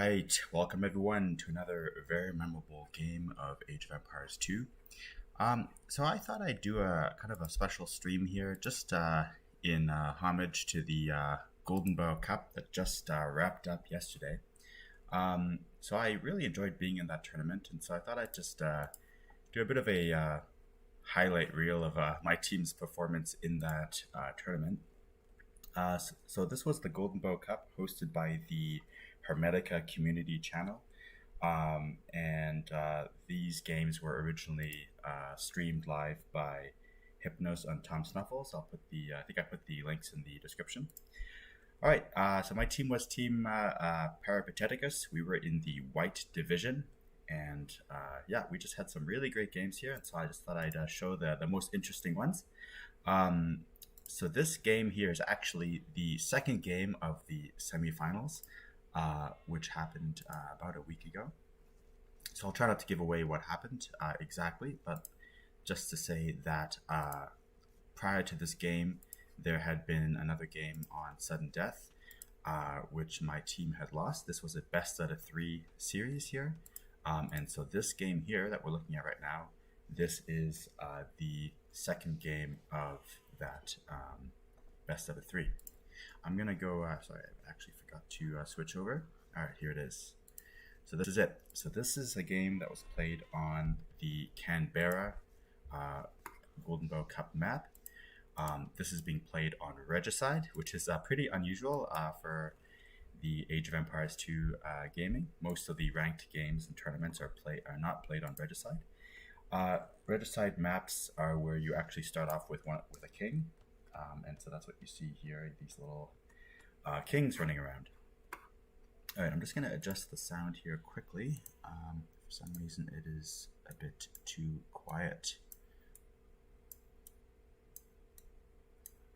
Alright, welcome everyone to another very memorable game of Age of Empires 2. So I thought I'd do a kind of a special stream here, just in homage to the Golden Bough Cup that just wrapped up yesterday. So I really enjoyed being in that tournament, and so I thought I'd just do a bit of a highlight reel of my team's performance in that tournament. So this was the Golden Bough Cup hosted by the Hermetica community channel. And these games were originally streamed live by Hypnos on Tom Snuffles. I think I put the links in the description. All right, so my team was Team Peripatetikos. We were in the white division, and yeah, we just had some really great games here, and so I just thought I'd show the most interesting ones. So this game here is actually the second game of the semifinals, which happened about a week ago. So I'll try not to give away what happened exactly, but just to say that prior to this game, there had been another game on sudden death, which my team had lost. This was a best out of 3 series here. And so this game here that we're looking at right now, this is the second game of that best out of 3. I'm gonna go, sorry, I actually forgot to switch over. All right, here it is. So this is it. So this is a game that was played on the Canberra Golden Bough Cup map. This is being played on Regicide, which is pretty unusual for the Age of Empires 2 gaming. Most of the ranked games and tournaments are not played on Regicide. Regicide maps are where you actually start off with a king, and so that's what you see here, these little kings running around. All right, I'm just going to adjust the sound here quickly. For some reason it is a bit too quiet.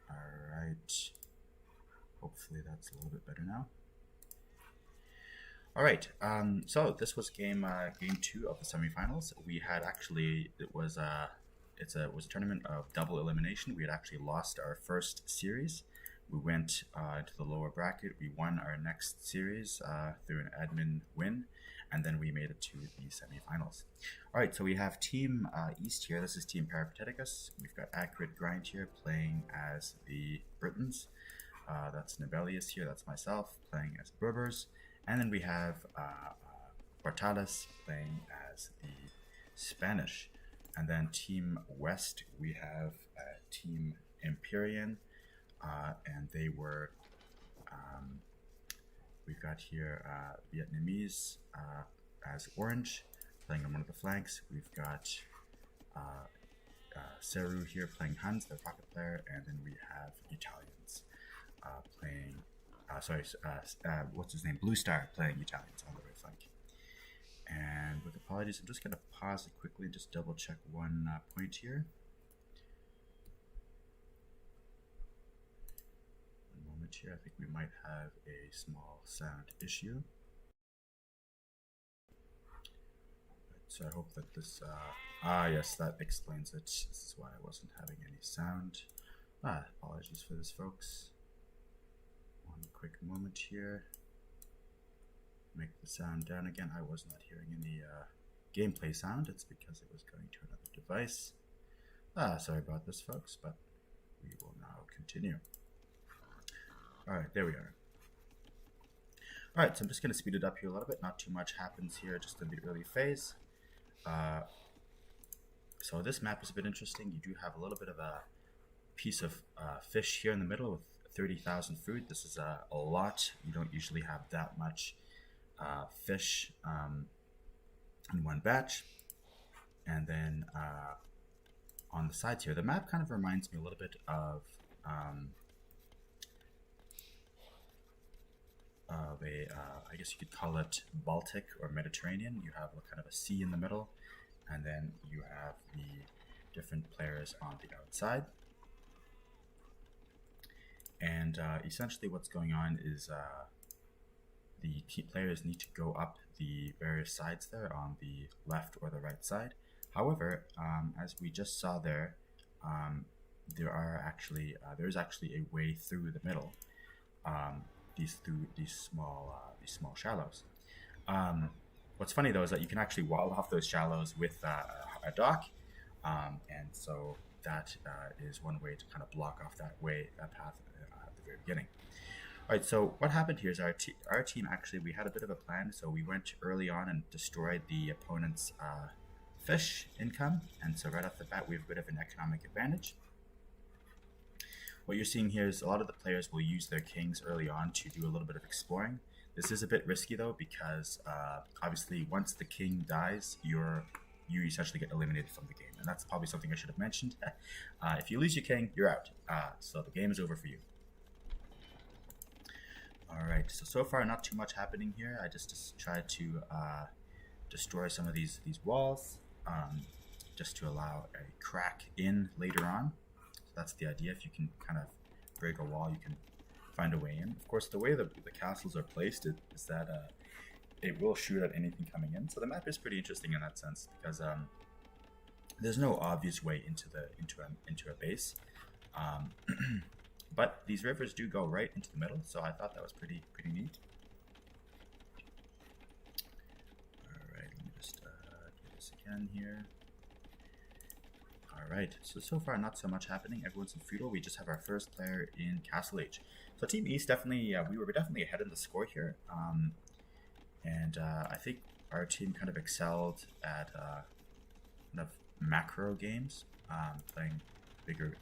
All right, hopefully that's a little bit better now. All right, so this was game 2 of the semifinals. We had actually, it was a tournament of double elimination. We had actually lost our first series. We went into the lower bracket. We won our next series through an admin win, and then we made it to the semifinals. All right, so we have Team East here. This is Team Peripatetikos. We've got Accurate Grind here playing as the Britons. That's Nibelius here. That's myself playing as Berbers. And then we have Bartalas playing as the Spanish. And then Team West, we have Team Empyrean, and they were, we've got here Vietnamese as Orange, playing on one of the flanks. We've got Seru here playing Huns, the rocket player, and then we have Italians playing, what's his name? Blue Star playing Italians on the right flank. And with apologies, I'm just going to pause it quickly and just double check one point here. One moment here. I think we might have a small sound issue. So I hope that this, yes, that explains it. This is why I wasn't having any sound. Apologies for this, folks. One quick moment here. Make the sound down again. I was not hearing any gameplay sound. It's because it was going to another device. Sorry about this, folks, but we will now continue. All right, there we are. All right, so I'm just going to speed it up here a little bit. Not too much happens here, just in the early phase. So this map is a bit interesting. You do have a little bit of a piece of fish here in the middle with 30,000 food. This is a lot. You don't usually have that much fish in one batch. And then on the sides here, the map kind of reminds me a little bit of I guess you could call it Baltic or Mediterranean. You have kind of a sea in the middle, and then you have the different players on the outside. And essentially what's going on is the key players need to go up the various sides there on the left or the right side. However, as we just saw there, there's actually a way through the middle, these small shallows. What's funny though is that you can actually wall off those shallows with a dock, and so that is one way to kind of block off that path at the very beginning. All right, so what happened here is our team actually, we had a bit of a plan. So we went early on and destroyed the opponent's fish income, and so right off the bat we have a bit of an economic advantage. What you're seeing here is a lot of the players will use their kings early on to do a little bit of exploring. This is a bit risky though, because obviously once the king dies, you essentially get eliminated from the game, and that's probably something I should have mentioned. If you lose your king, you're out. So the game is over for you. All right. So far, not too much happening here. I just tried to destroy some of these walls, just to allow a crack in later on. So that's the idea. If you can kind of break a wall, you can find a way in. Of course, the way the castles are placed is that it will shoot at anything coming in. So the map is pretty interesting in that sense, because there's no obvious way into a base, but these rivers do go right into the middle. So I thought that was pretty neat. All right, let me just do this again here. All right, so far not so much happening. Everyone's in feudal. We just have our first player in Castle Age. So Team East definitely, we were definitely ahead in the score here, and I think our team kind of excelled at kind of macro games, playing bigger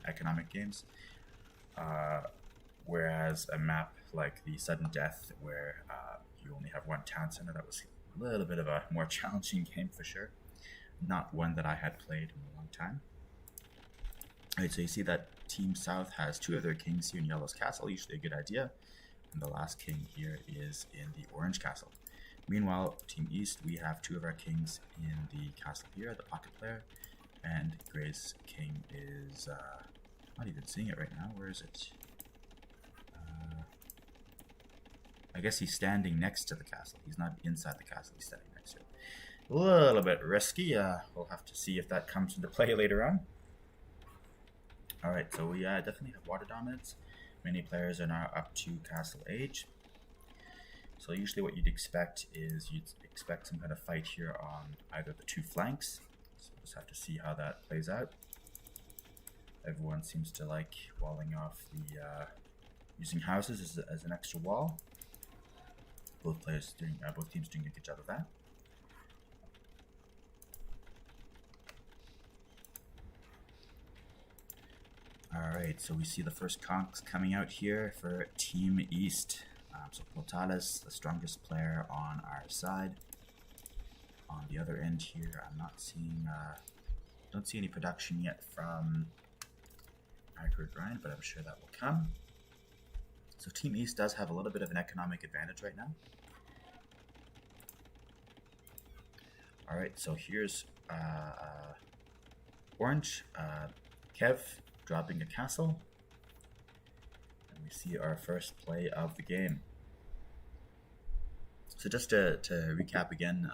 economic games, whereas a map like the Sudden Death, where you only have one town center, that was a little bit of a more challenging game for sure. Not one that I had played in a long time. All right, so you see that Team South has two of their kings here in Yellow's castle, usually a good idea. And the last king here is in the orange castle. Meanwhile, Team East, we have two of our kings in the castle here, the pocket player. And Gray's king is, not even seeing it right now. Where is it? I guess he's standing next to the castle. He's not inside the castle, he's standing next to it. A little bit risky. We'll have to see if that comes into play later on. Alright, so we definitely have water dominance. Many players are now up to Castle Age. So usually what you'd expect is some kind of fight here on either the two flanks. So we'll just have to see how that plays out. Everyone seems to like walling off the using houses as an extra wall. Both teams doing a good job of that. Alright, so we see the first conks coming out here for Team East. So Portales, the strongest player on our side. On the other end here, I'm not seeing, don't see any production yet from Accurate Grind, but I'm sure that will come. So Team East does have a little bit of an economic advantage right now. Alright, so here's Orange, Kev dropping a castle. And we see our first play of the game. So just to recap again,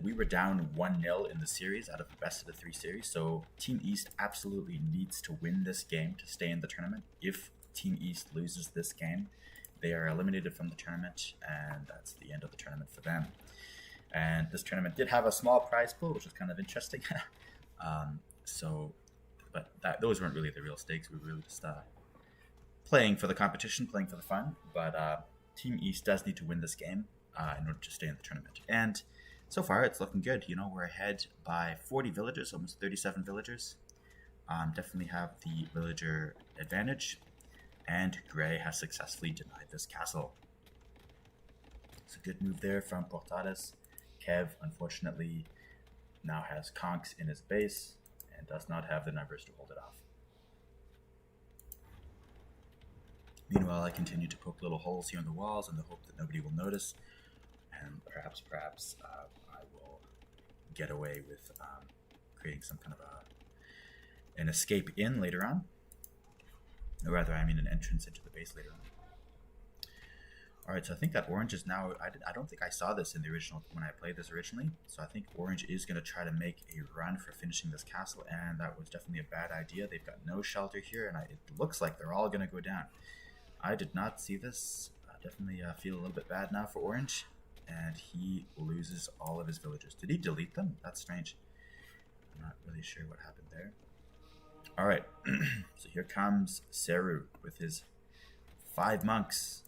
we were down 1-0 in the series out of the best of the 3 series. So Team East absolutely needs to win this game to stay in the tournament. If Team East loses this game, they are eliminated from the tournament, and that's the end of the tournament for them. And this tournament did have a small prize pool, which was kind of interesting. But those weren't really the real stakes. We were really just playing for the competition, playing for the fun. But Team East does need to win this game in order to stay in the tournament. And so far, it's looking good. You know, we're ahead by 40 villagers, almost 37 villagers. Definitely have the villager advantage. And Gray has successfully denied this castle. It's a good move there from Portales. Kev, unfortunately, now has conks in his base and does not have the numbers to hold it off. Meanwhile, I continue to poke little holes here in the walls in the hope that nobody will notice, and perhaps I will get away with creating some kind of an escape in later on. Or rather, I mean an entrance into the base later on. Alright, so I think that Orange is now, I don't think I saw this in the original, when I played this originally, so I think Orange is going to try to make a run for finishing this castle, and that was definitely a bad idea. They've got no shelter here, and it looks like they're all going to go down. I did not see this. I definitely feel a little bit bad now for Orange. and he loses all of his villagers. Did he delete them? That's strange. I'm not really sure what happened there. Alright, so here comes Seru with his 5 monks.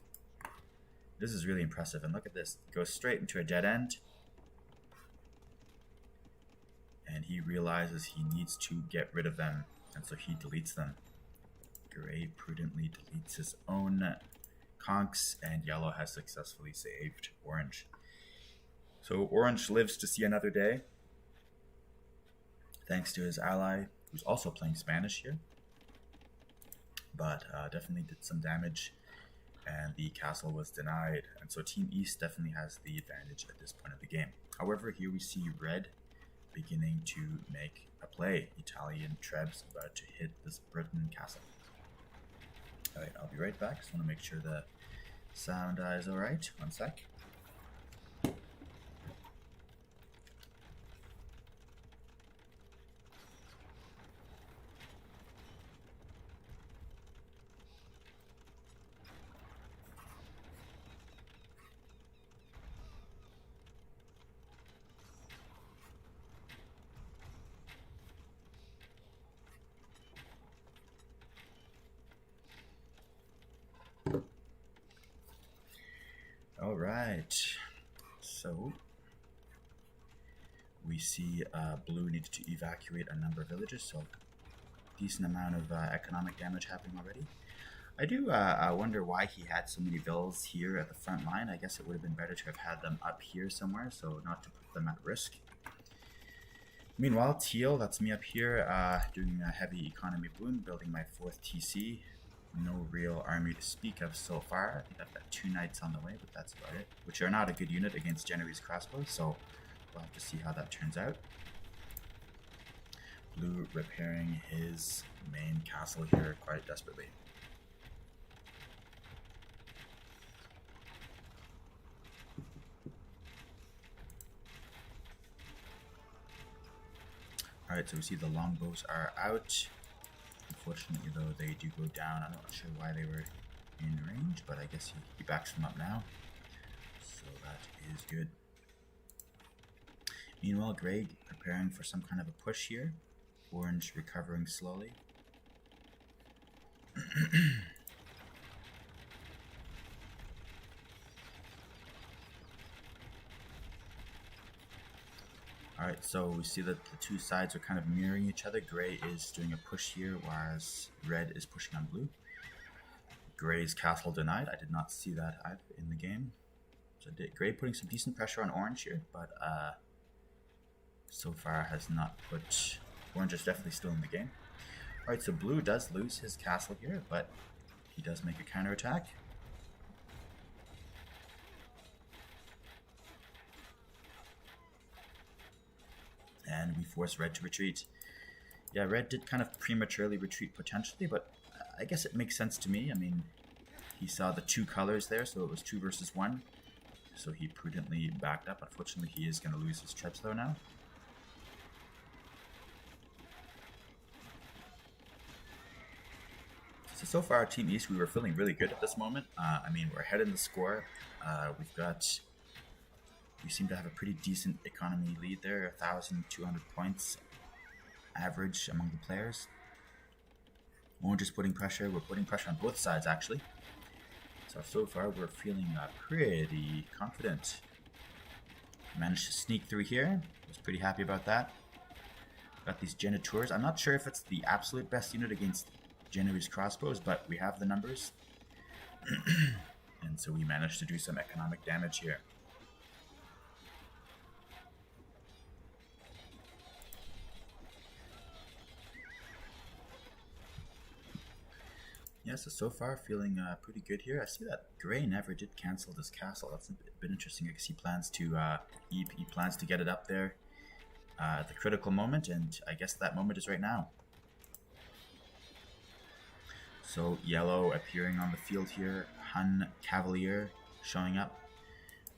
This is really impressive, and look at this. It goes straight into a dead end. And he realizes he needs to get rid of them, and so he deletes them. Gray prudently deletes his own conks, and yellow has successfully saved orange. So orange lives to see another day, thanks to his ally, who's also playing Spanish here, but definitely did some damage, and the castle was denied, and so Team East definitely has the advantage at this point of the game. However, here we see red beginning to make a play. Italian Trebs about to hit this Britain castle. Alright, I'll be right back. Just want to make sure the sound is alright. One sec. Alright, so we see blue needs to evacuate a number of villages, so decent amount of economic damage happening already. I do wonder why he had so many villas here at the front line. I guess it would have been better to have had them up here somewhere, so not to put them at risk. Meanwhile, Teal, that's me up here, doing a heavy economy boom, building my 4th TC. No real army to speak of so far. I think I've got 2 knights on the way, but that's about it. Which are not a good unit against Genoese crossbows, so we'll have to see how that turns out. Blue repairing his main castle here quite desperately. Alright, so we see the longbows are out. Unfortunately, though, they do go down. I'm not sure why they were in range, but I guess he backs them up now. So that is good. Meanwhile, Gray preparing for some kind of a push here. Orange recovering slowly. Alright, so we see that the two sides are kind of mirroring each other. Gray is doing a push here, whereas red is pushing on blue. Gray's castle denied. I did not see that either in the game. So Gray putting some decent pressure on orange here, but so far has not put... Orange is definitely still in the game. Alright, so blue does lose his castle here, but he does make a counterattack. And we force red to retreat. Yeah, red did kind of prematurely retreat potentially, but I guess it makes sense to me. I mean, he saw the 2 colors there, so it was 2 versus 1. So he prudently backed up. Unfortunately, he is going to lose his trips though now. So far, Team East, we were feeling really good at this moment. I mean, we're ahead in the score. We seem to have a pretty decent economy lead there, 1,200 points average among the players. Orange is putting pressure. We're putting pressure on both sides, actually. So far, we're feeling pretty confident. Managed to sneak through here. Was pretty happy about that. Got these Genitours. I'm not sure if it's the absolute best unit against Genoese crossbows, but we have the numbers. And so we managed to do some economic damage here. Yeah, so far feeling pretty good here. I see that Gray never did cancel this castle. That's a bit interesting because he plans to he plans to get it up there at the critical moment, and I guess that moment is right now. So yellow appearing on the field here, Hun Cavalier showing up,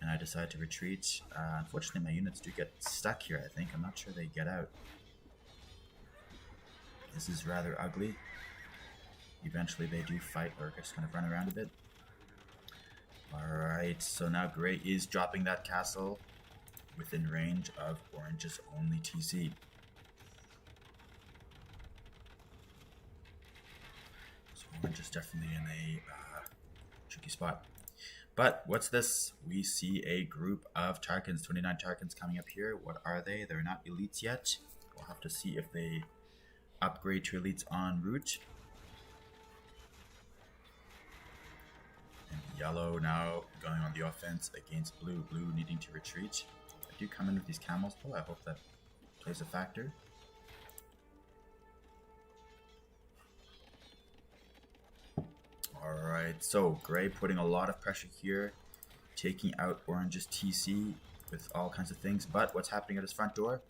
and I decide to retreat. Unfortunately, my units do get stuck here. I think I'm not sure they get out. This is rather ugly. Eventually they do fight or just kind of run around a bit. Alright, so now Gray is dropping that castle within range of Orange's only TC. So Orange is definitely in a tricky spot. But what's this? We see a group of Tarkans, 29 Tarkans coming up here. What are they? They're not elites yet. We'll have to see if they upgrade to elites en route. And yellow now going on the offense against blue. Blue needing to retreat. I do come in with these camels though. I hope that plays a factor. Alright, so Gray putting a lot of pressure here, taking out Orange's TC with all kinds of things. But what's happening at his front door?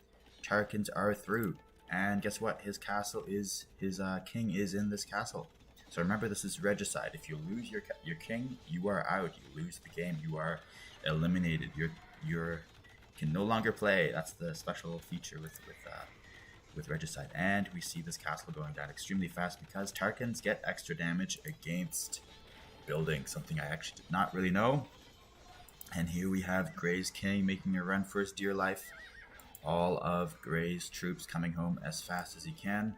Tarkans are through. And guess what? His castle is, his king is in this castle. So remember, this is regicide. If you lose your king, you are out. You lose the game. You are eliminated. You can no longer play. That's the special feature with regicide. And we see this castle going down extremely fast because Tarkans get extra damage against building, something I actually did not really know. And here we have Gray's king making a run for his dear life. All of Gray's troops coming home as fast as he can.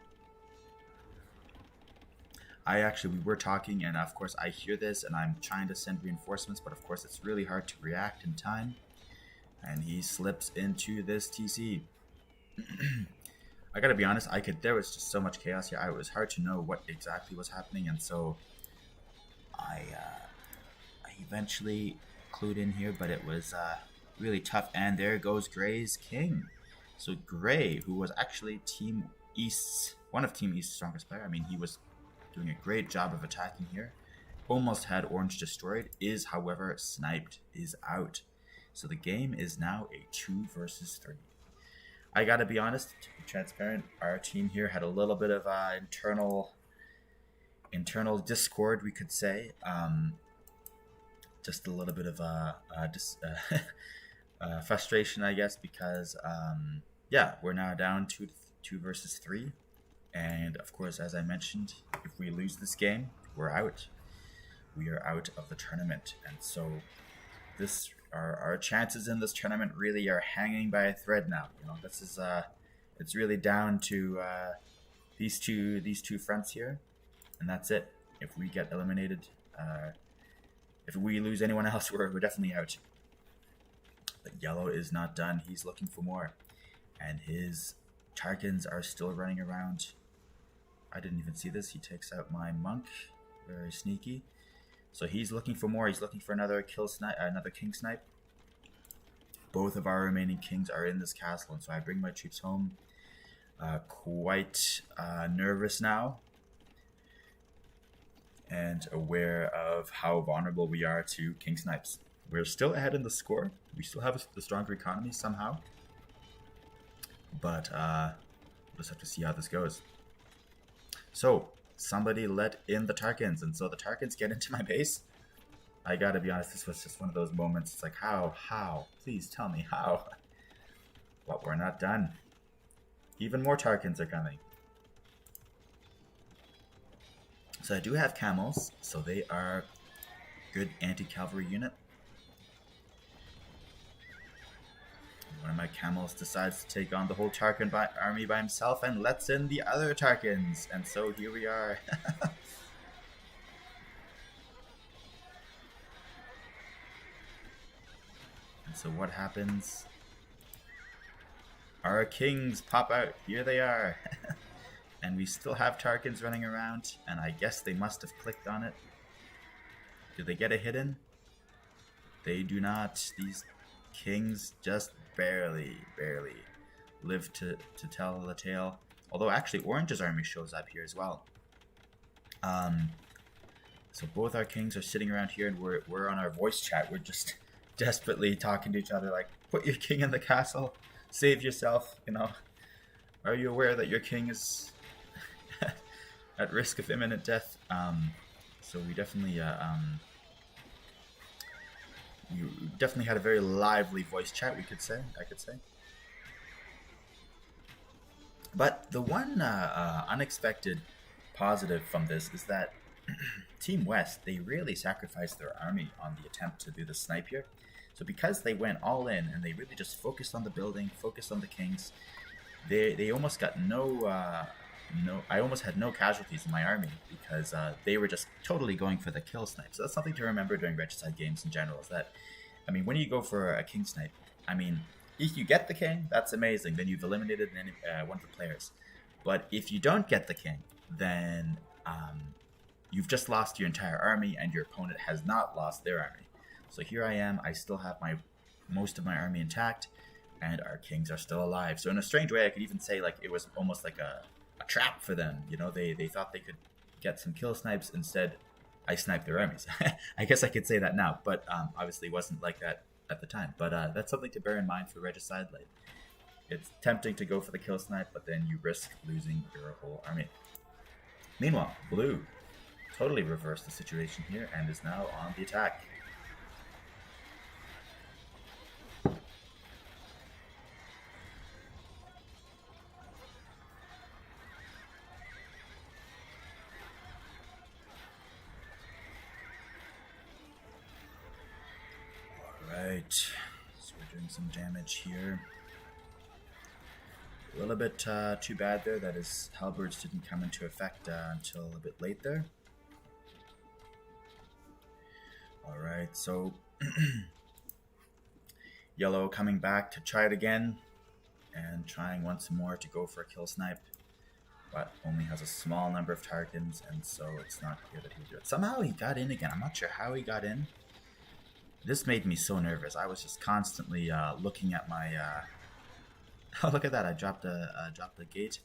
We were talking, and of course I hear this and I'm trying to send reinforcements, but of course it's really hard to react in time. And he slips into this TC. I gotta be honest, there was just so much chaos here. It was hard to know what exactly was happening, and so I eventually clued in here, but it was really tough. And there goes Gray's king. So Gray, who was actually Team East's, one of Team East's strongest player, I mean, he was doing a great job of attacking here. Almost had Orange destroyed, is however sniped, is out. So the game is now a 2 versus 3. I gotta be honest, to be transparent, our team here had a little bit of internal discord, we could say. Just a little bit of frustration, I guess, because yeah, we're now down 2 versus 3. And of course, as I mentioned, if we lose this game, we're out. We are out of the tournament. And so our chances in this tournament really are hanging by a thread now. You know, this is it's really down to these two fronts here, and that's it. If we get eliminated, if we lose anyone else, we're definitely out. But yellow is not done. He's looking for more, and his Tarkans are still running around. I didn't even see this. He takes out my monk, very sneaky. So he's looking for more. He's looking for another king snipe. Both of our remaining kings are in this castle, and so I bring my troops home, quite nervous now, and aware of how vulnerable we are to king snipes. We're still ahead in the score. We still have the stronger economy somehow, but we'll just have to see how this goes. So somebody let in the Tarkans, and so the Tarkans get into my base. I gotta be honest, this was just one of those moments. It's like, how? Please tell me how. But we're not done. Even more Tarkans are coming. So I do have camels, so they are good anti-cavalry unit. One of my camels decides to take on the whole Tarkan army by himself and lets in the other Tarkans. And so here we are. And so what happens? Our kings pop out. Here they are. And we still have Tarkans running around. And I guess they must have clicked on it. Do they get a hidden? They do not. These kings just barely live to tell the tale. Although actually Orange's army shows up here as well. So both our kings are sitting around here, and we're on our voice chat. We're just desperately talking to each other like, put your king in the castle, save yourself, you know. Are you aware that your king is at risk of imminent death? So we definitely you definitely had a very lively voice chat, I could say. But the one unexpected positive from this is that Team West, they really sacrificed their army on the attempt to do the snipe here. So because they went all in and they really just focused on the building, focused on the kings, they almost got I almost had no casualties in my army because they were just totally going for the kill snipe. So that's something to remember during regicide games in general. Is that, I mean, when you go for a king snipe, I mean, if you get the king, that's amazing. Then you've eliminated one of the players. But if you don't get the king, then you've just lost your entire army, and your opponent has not lost their army. So here I am. I still have most of my army intact, and our kings are still alive. So in a strange way, I could even say like it was almost like a trap for them. You know, they thought they could get some kill snipes. Instead, I sniped their armies. I guess I could say that now, but obviously it wasn't like that at the time. But that's something to bear in mind for regicide. Like, it's tempting to go for the kill snipe, but then you risk losing your whole army. Meanwhile, blue totally reversed the situation here and is now on the attack. Alright, so we're doing some damage here. A little bit too bad there that his halberds didn't come into effect until a bit late there. Alright, so yellow coming back to try it again and trying once more to go for a kill snipe, but only has a small number of targets, and so it's not clear that he'll do it. Somehow he got in again. I'm not sure how he got in. This made me so nervous. I was just constantly looking at my oh, look at that! I dropped a gate.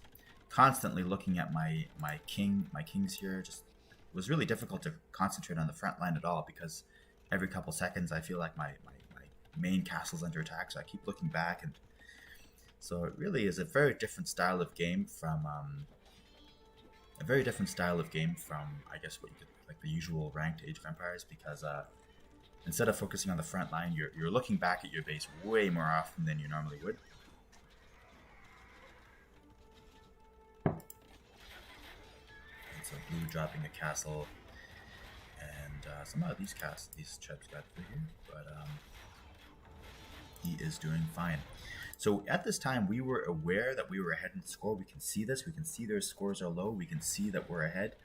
Constantly looking at my kings here. Just was really difficult to concentrate on the front line at all, because every couple seconds I feel like my main castle's under attack. So I keep looking back, and so it really is a very different style of game from I guess what you could like the usual ranked Age of Empires, because instead of focusing on the front line, you're looking back at your base way more often than you normally would. So blue dropping a castle, and somehow these chips got through here, but he is doing fine. So at this time, we were aware that we were ahead in the score. We can see this. We can see their scores are low. We can see that we're ahead.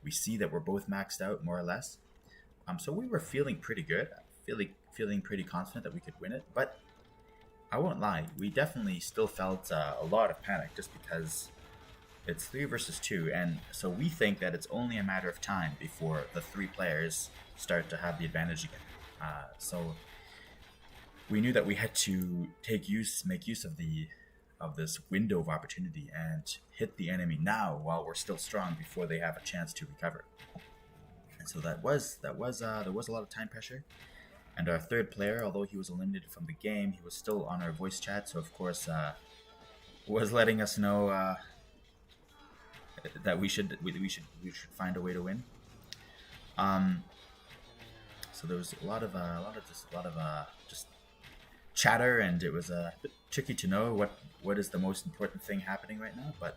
We see that we're both maxed out, more or less. So we were feeling pretty good, feeling pretty confident that we could win it. But I won't lie, we definitely still felt a lot of panic, just because it's 3 versus 2, and so we think that it's only a matter of time before the 3 players start to have the advantage again. So we knew that we had to make use of this window of opportunity and hit the enemy now while we're still strong, before they have a chance to recover. And so there was a lot of time pressure. And our third player, although he was eliminated from the game, he was still on our voice chat, so of course was letting us know that we should find a way to win. So there was a lot of just chatter, and it was a bit tricky to know what is the most important thing happening right now. But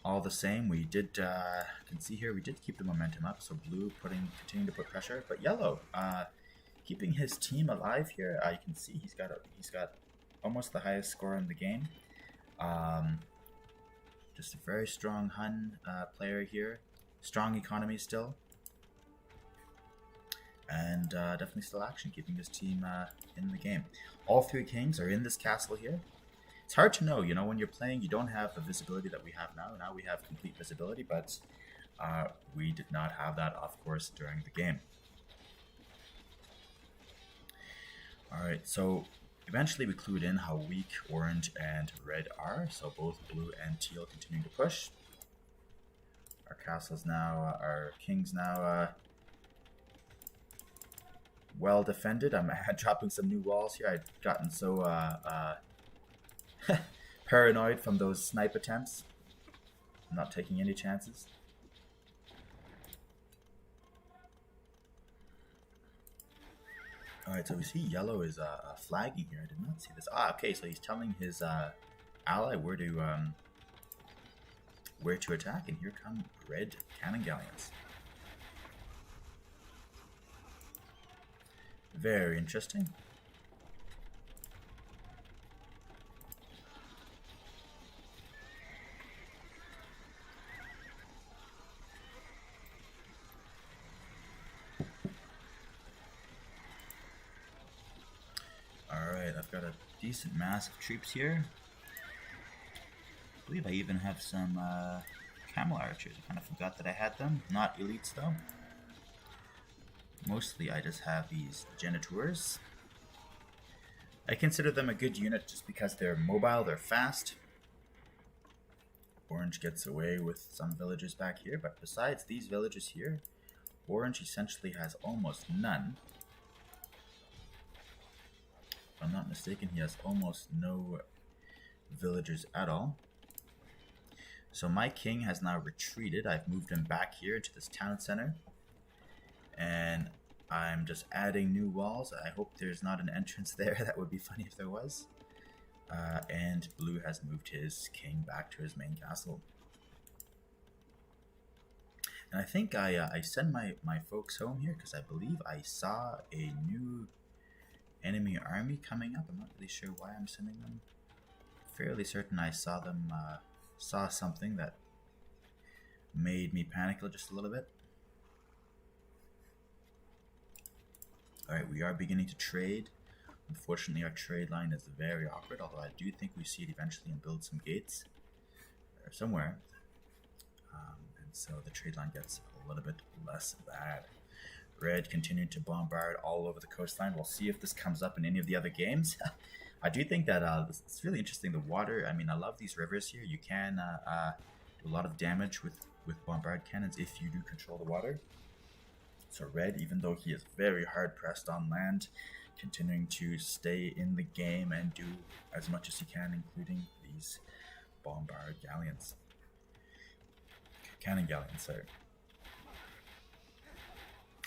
all the same, we did can see here we did keep the momentum up. So blue continuing to put pressure, but yellow keeping his team alive here. You can see he's got almost the highest score in the game. Just a very strong Hun player here. Strong economy still. And definitely still action, keeping his team in the game. All 3 kings are in this castle here. It's hard to know, when you're playing, you don't have the visibility that we have now. Now we have complete visibility, but we did not have that, of course, during the game. Alright, so eventually we clued in how weak orange and red are, so both blue and teal continuing to push. Our castles now, our kings now well defended. I'm dropping some new walls here. I'd gotten so paranoid from those snipe attempts. I'm not taking any chances. Alright, so we see yellow is flagging here. I did not see this. Okay, so he's telling his ally where to where to attack, and here come red cannon galleons. Very interesting. Alright, I've got a decent mass of troops here. I believe I even have some Camelot archers. I kind of forgot that I had them. Not elites though. Mostly I just have these Genitours. I consider them a good unit just because they're mobile, they're fast. Orange gets away with some villagers back here, but besides these villagers here, Orange essentially has almost none. If I'm not mistaken, he has almost no villagers at all. So my king has now retreated. I've moved him back here into this town center. And I'm just adding new walls. I hope there's not an entrance there. That would be funny if there was. And blue has moved his king back to his main castle. And I think I send my folks home here because I believe I saw a new enemy army coming up. I'm not really sure why I'm sending them. Fairly certain I saw them, saw something that made me panic just a little bit. Alright, we are beginning to trade. Unfortunately, our trade line is very awkward, although I do think we see it eventually and build some gates or somewhere. And so the trade line gets a little bit less bad. Red continuing to bombard all over the coastline. We'll see if this comes up in any of the other games. I do think that it's really interesting. The water, I mean, I love these rivers here. You can do a lot of damage with bombard cannons if you do control the water. So red, even though he is very hard pressed on land, continuing to stay in the game and do as much as he can, including these bombard galleons. Cannon galleons, sorry.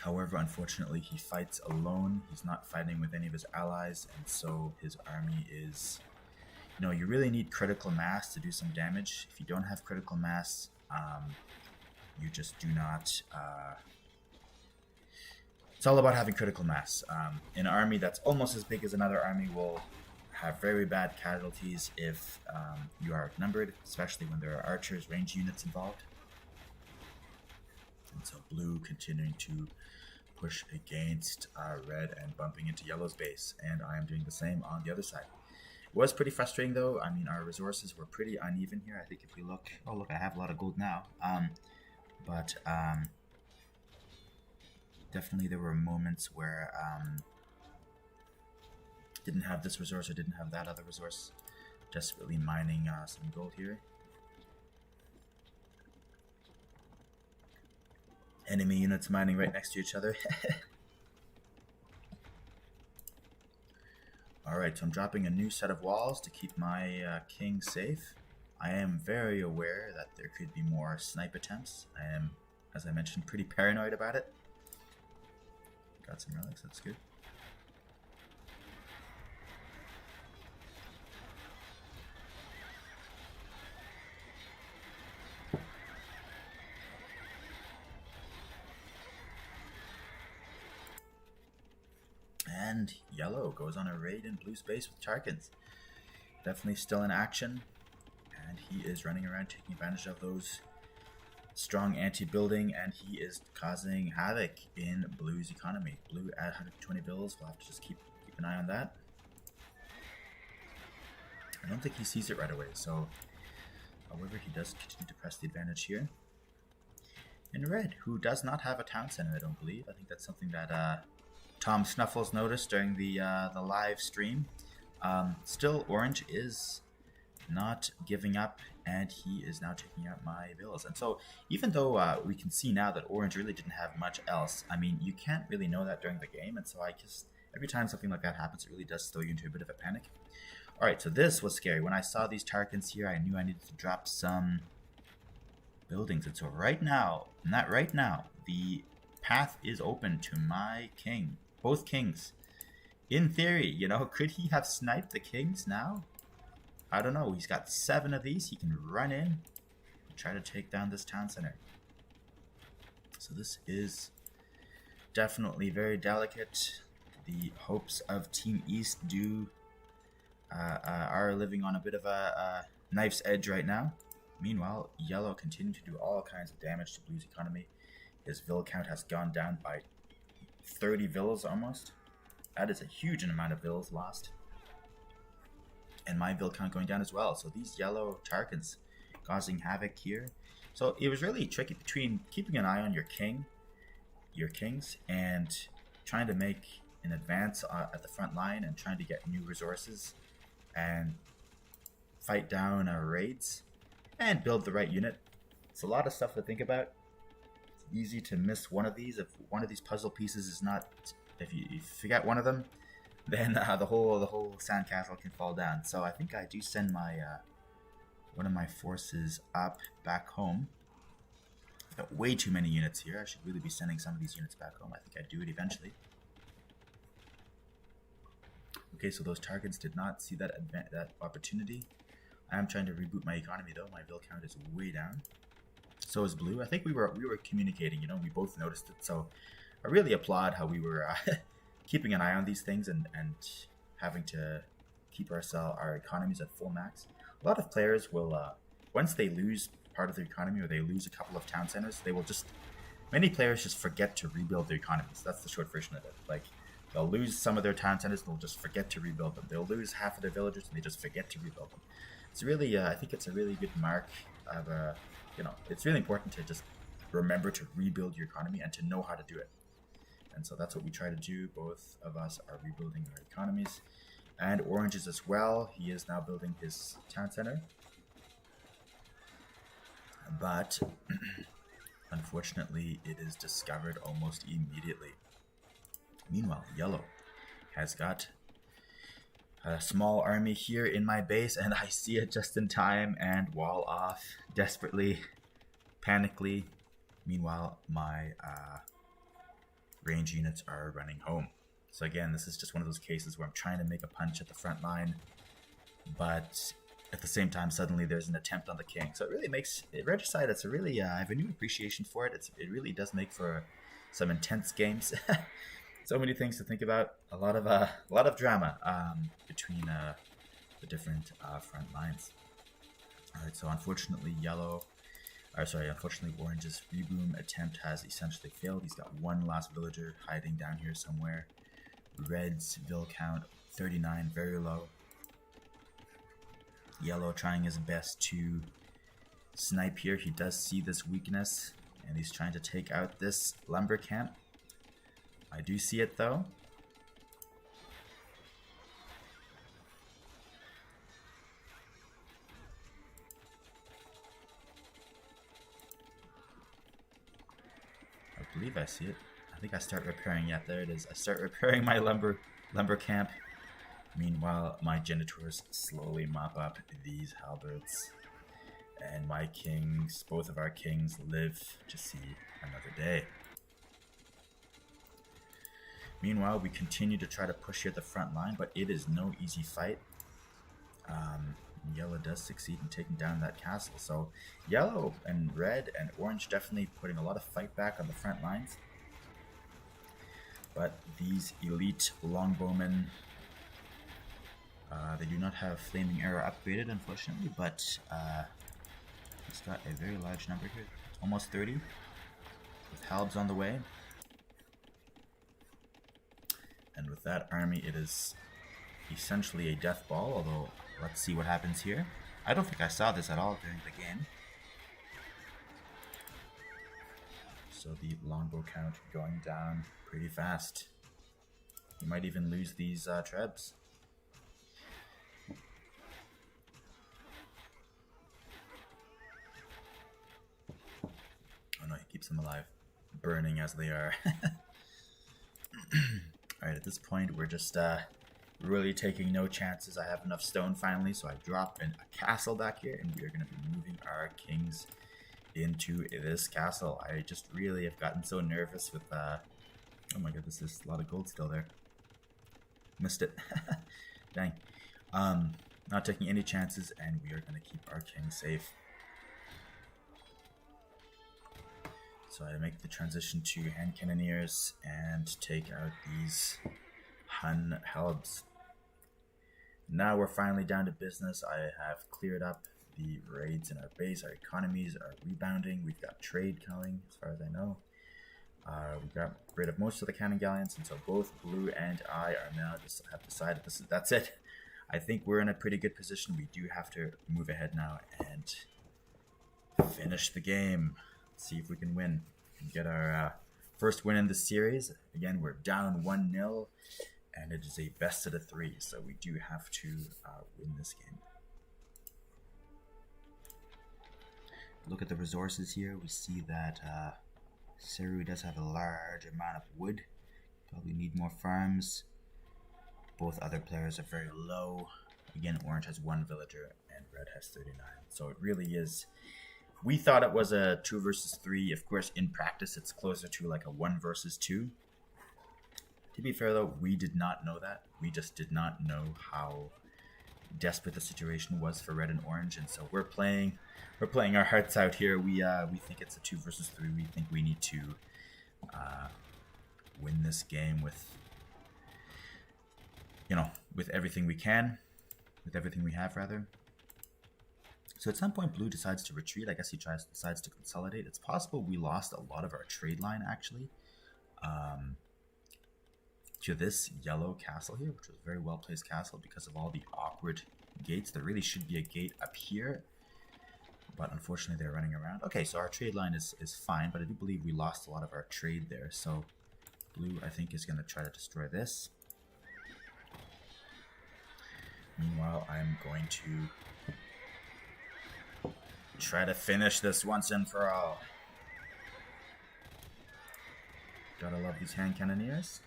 However, unfortunately, he fights alone. He's not fighting with any of his allies, and so his army is... You know, you really need critical mass to do some damage. If you don't have critical mass, you just do not... It's all about having critical mass. An army that's almost as big as another army will have very bad casualties if you are outnumbered, especially when there are archers, range units involved. And so blue continuing to push against red and bumping into yellow's base, and I am doing the same on the other side. It was pretty frustrating though. I mean, our resources were pretty uneven here. I think if we look, oh look, I have a lot of gold now. Definitely there were moments where didn't have this resource or didn't have that other resource. Desperately mining some gold here. Enemy units mining right next to each other. Alright, so I'm dropping a new set of walls to keep my king safe. I am very aware that there could be more snipe attempts. I am, as I mentioned, pretty paranoid about it. Got some relics, that's good. And yellow goes on a raid in blue space with Tarkins. Definitely still in action. And he is running around taking advantage of those strong anti-building, and he is causing havoc in blue's economy. Blue at 120 bills. We'll have to just keep an eye on that. I don't think he sees it right away, so however he does continue to press the advantage here. In red, who does not have a town center, I don't believe. I think that's something that Tom Snuffles noticed during the live stream. Still, orange is not giving up, and he is now taking out my villas. And so even though we can see now that orange really didn't have much else, I mean, you can't really know that during the game, and so I just, every time something like that happens, it really does throw you into a bit of a panic. Alright, so this was scary. When I saw these Tarkins here, I knew I needed to drop some buildings, and so right now, the path is open to my king. Both kings. In theory, you know, could he have sniped the kings now? I don't know. He's got 7 of these. He can run in try to take down this town center. So this is definitely very delicate. The hopes of Team East are living on a bit of a knife's edge right now. Meanwhile, Yellow continues to do all kinds of damage to Blue's economy. His vill count has gone down by 30 villas almost. That is a huge amount of villas lost. And my vill count going down as well. So these yellow targets causing havoc here. So it was really tricky between keeping an eye on your kings, and trying to make an advance at the front line and trying to get new resources and fight down raids and build the right unit. It's a lot of stuff to think about. It's easy to miss one of these. If one of these puzzle pieces is not, if you forget one of them, then the whole sandcastle can fall down. So I think I do send my one of my forces up back home. I've got way too many units here. I should really be sending some of these units back home. I think I'd do it eventually. Okay, so those targets did not see that opportunity. I am trying to reboot my economy though. My vill count is way down. So is Blue. I think we were communicating. You know, we both noticed it. So I really applaud how we were keeping an eye on these things and having to keep our economies at full max. A lot of players will, once they lose part of their economy or they lose a couple of town centers, many players just forget to rebuild their economies. That's the short version of it. Like, they'll lose some of their town centers and they'll just forget to rebuild them. They'll lose half of their villagers and they just forget to rebuild them. It's really, I think it's a really good mark of, it's really important to just remember to rebuild your economy and to know how to do it. And so that's what we try to do. Both of us are rebuilding our economies. And Orange's as well. He is now building his town center. But unfortunately, it is discovered almost immediately. Meanwhile, Yellow has got a small army here in my base, and I see it just in time and wall off desperately, panically. Meanwhile, my range units are running home. So again, this is just one of those cases where I'm trying to make a punch at the front line, but at the same time, suddenly there's an attempt on the king. So it really makes Regicide. It's a really I have a new appreciation for it. It really does make for some intense games. So many things to think about. A lot of drama between the different front lines. All right. So unfortunately, unfortunately, Orange's reboom attempt has essentially failed. He's got one last villager hiding down here somewhere. Red's vill count 39, very low. Yellow trying his best to snipe here. He does see this weakness and he's trying to take out this lumber camp. I do see it though. I believe I see it. I think I start repairing. Yeah, there it is. I start repairing my lumber camp. Meanwhile, my genitors slowly mop up these halberds. And my kings, both of our kings, live to see another day. Meanwhile, we continue to try to push here at the front line, but it is no easy fight. Yellow does succeed in taking down that castle. So Yellow and Red and Orange definitely putting a lot of fight back on the front lines. But these elite longbowmen, they do not have Flaming Arrow upgraded, unfortunately, but it's got a very large number here, almost 30, with halbs on the way. And with that army, it is essentially a death ball, although let's see what happens here. I don't think I saw this at all during the game. So the longbow count going down pretty fast. You might even lose these trebs. Oh no, he keeps them alive, burning as they are. Alright, at this point we're just really taking no chances. I have enough stone finally, so I drop in a castle back here, and we are going to be moving our kings into this castle. I just really have gotten so nervous with oh my god, this is a lot of gold still there. Missed it. Dang. Not taking any chances, and we are going to keep our king safe. So I make the transition to hand cannoneers and take out these Hun Helbs. Now we're finally down to business. I have cleared up the raids in our base. Our economies are rebounding. We've got trade going, as far as I know. We got rid of most of the cannon galleons, and so both Blue and I are now just have decided that's it. I think we're in a pretty good position. We do have to move ahead now and finish the game. Let's see if we can win and get our first win in the series. Again, we're down 1-0, and it is a best of 3, so we do have to win this game. Look at the resources here. We see that Seru does have a large amount of wood. Probably need more farms. Both other players are very low. Again, Orange has 1 villager and Red has 39. So it really is. We thought it was a 2 versus 3. Of course, in practice, it's closer to like a 1 versus 2. To be fair, though, we did not know that. We just did not know how desperate the situation was for Red and Orange, and so we're playing our hearts out here. We think it's a 2 versus 3. We think we need to win this game with everything we can, with everything we have, rather. So at some point, Blue decides to retreat. I guess he decides to consolidate. It's possible we lost a lot of our trade line, actually, to this yellow castle here, which was a very well-placed castle because of all the awkward gates. There really should be a gate up here, but unfortunately they're running around. Okay, so our trade line is fine, but I do believe we lost a lot of our trade there. So Blue, I think, is going to try to destroy this. Meanwhile, I'm going to try to finish this once and for all. Gotta love these hand cannoneers.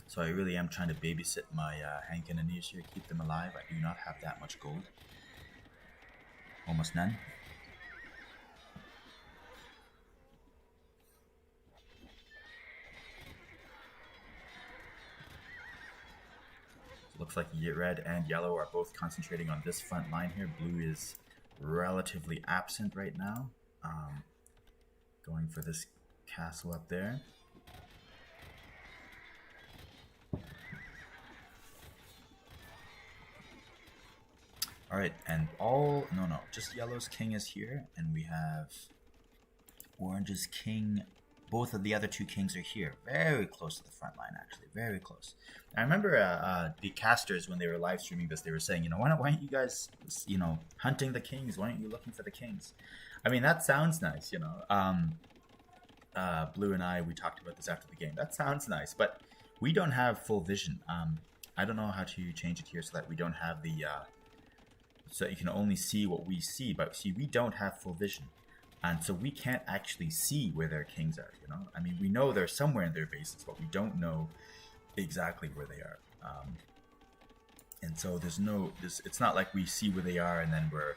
So I really am trying to babysit my hand cannoneers here, keep them alive. I do not have that much gold. Almost none. Looks like red and yellow are both concentrating on this front line here. Blue is relatively absent right now. Going for this castle up there. Alright, and just yellow's king is here, and we have orange's king. Both of the other 2 kings are here, very close to the front line, actually, very close. I remember the casters, when they were live streaming this, they were saying, why aren't you guys, hunting the kings? Why aren't you looking for the kings? I mean, that sounds nice, Blue and I, we talked about this after the game. That sounds nice, but we don't have full vision. I don't know how to change it here so that we don't have the, so that you can only see what we see. But see, we don't have full vision. And so we can't actually see where their kings are, I mean, we know they're somewhere in their bases, but we don't know exactly where they are. And so it's not like we see where they are and then we're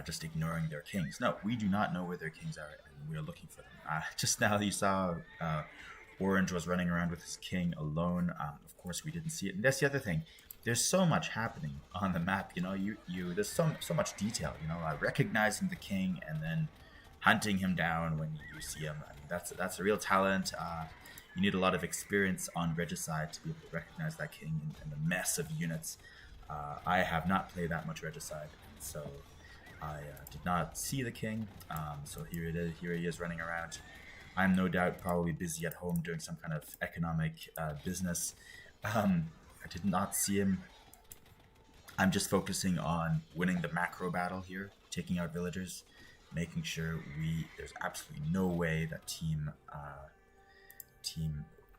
just ignoring their kings. No, we do not know where their kings are, and we're looking for them. Just now you saw Orange was running around with his king alone. Of course, we didn't see it. And that's the other thing. There's so much happening on the map, there's so much detail, recognizing the king and then hunting him down when you see him. I mean, that's a real talent. You need a lot of experience on Regicide to be able to recognize that king and the mess of units. I have not played that much Regicide, so I did not see the king. So here he is running around. I'm no doubt probably busy at home doing some kind of economic business. I did not see him. I'm just focusing on winning the macro battle here, taking out villagers, making sure there's absolutely no way that Team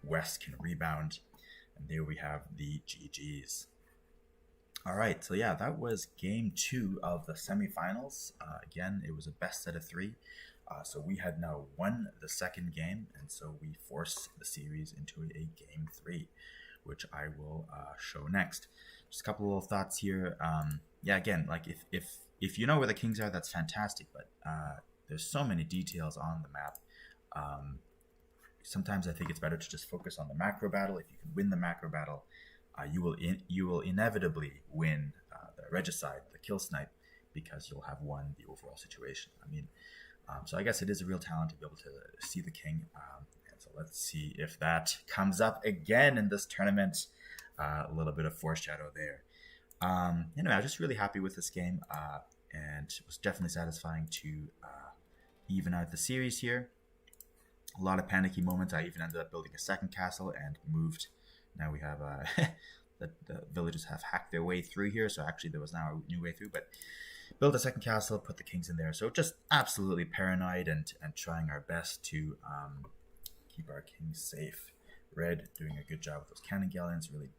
West can rebound. And there we have the GGs. All right, so yeah, that was game 2 of the semifinals. Again, it was a best out of 3. So we had now won the second game, and so we forced the series into a game 3, which I will show next. Just a couple of thoughts here. Yeah, again, like if you know where the kings are, that's fantastic, but there's so many details on the map. Sometimes I think it's better to just focus on the macro battle. If you can win the macro battle, you will inevitably win the regicide, the kill snipe, because you'll have won the overall situation. I mean, so I guess it is a real talent to be able to see the king. And so let's see if that comes up again in this tournament. A little bit of foreshadow there. Anyway, I was just really happy with this game, and it was definitely satisfying to even out the series here. A lot of panicky moments. I even ended up building a second castle and moved. Now we have the villagers have hacked their way through here, so actually there was now a new way through, but build a second castle, put the kings in there. So just absolutely paranoid and trying our best to keep our kings safe. Red doing a good job with those cannon galleons, really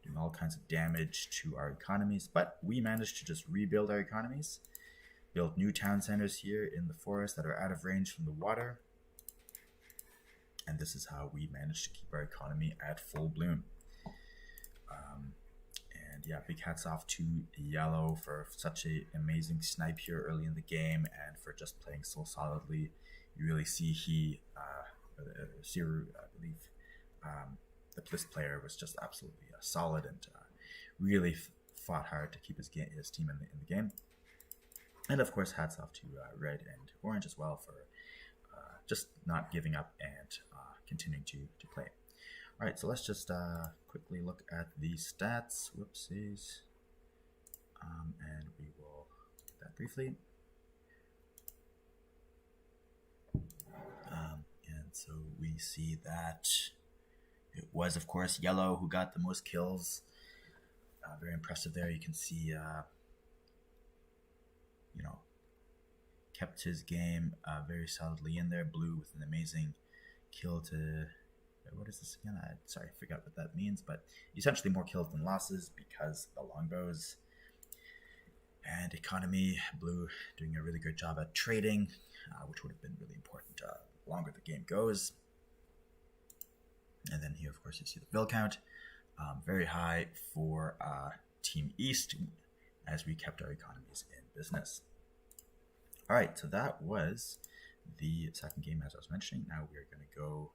doing all kinds of damage to our economies, but we managed to just rebuild our economies, build new town centers here in the forest that are out of range from the water, and this is how we managed to keep our economy at full bloom. And yeah, big hats off to Yellow for such an amazing snipe here early in the game, and for just playing so solidly. You really see Siru, I believe, this player was just absolutely solid and really fought hard to keep his team in the game. And of course, hats off to Red and Orange as well for just not giving up and continuing to play. All right, so let's just quickly look at the stats. Whoopsies. And we will look at that briefly. And so we see that it was, of course, Yellow who got the most kills. Very impressive there. You can see, kept his game very solidly in there. Blue with an amazing kill to... What is this again? Sorry, I forgot what that means, but essentially more kills than losses because the longbows. And economy, Blue doing a really good job at trading, which would have been really important the longer the game goes. And then here, of course, you see the bill count, very high for Team East as we kept our economies in business. All right, so that was the second game, as I was mentioning. Now we're going to go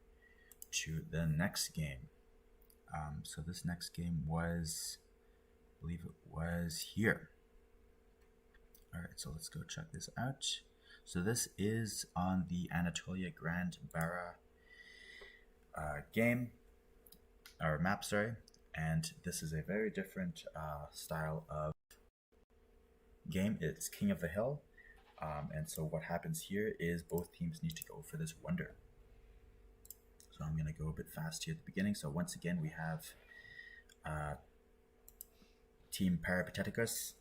to the next game. So this next game was, I believe it was here. All right, so let's go check this out. So this is on the Anatolia Grand Bara game, or map, sorry, and this is a very different style of game. It's King of the Hill, and so what happens here is both teams need to go for this wonder. So I'm going to go a bit fast here at the beginning. So once again, we have Team Peripatetikos,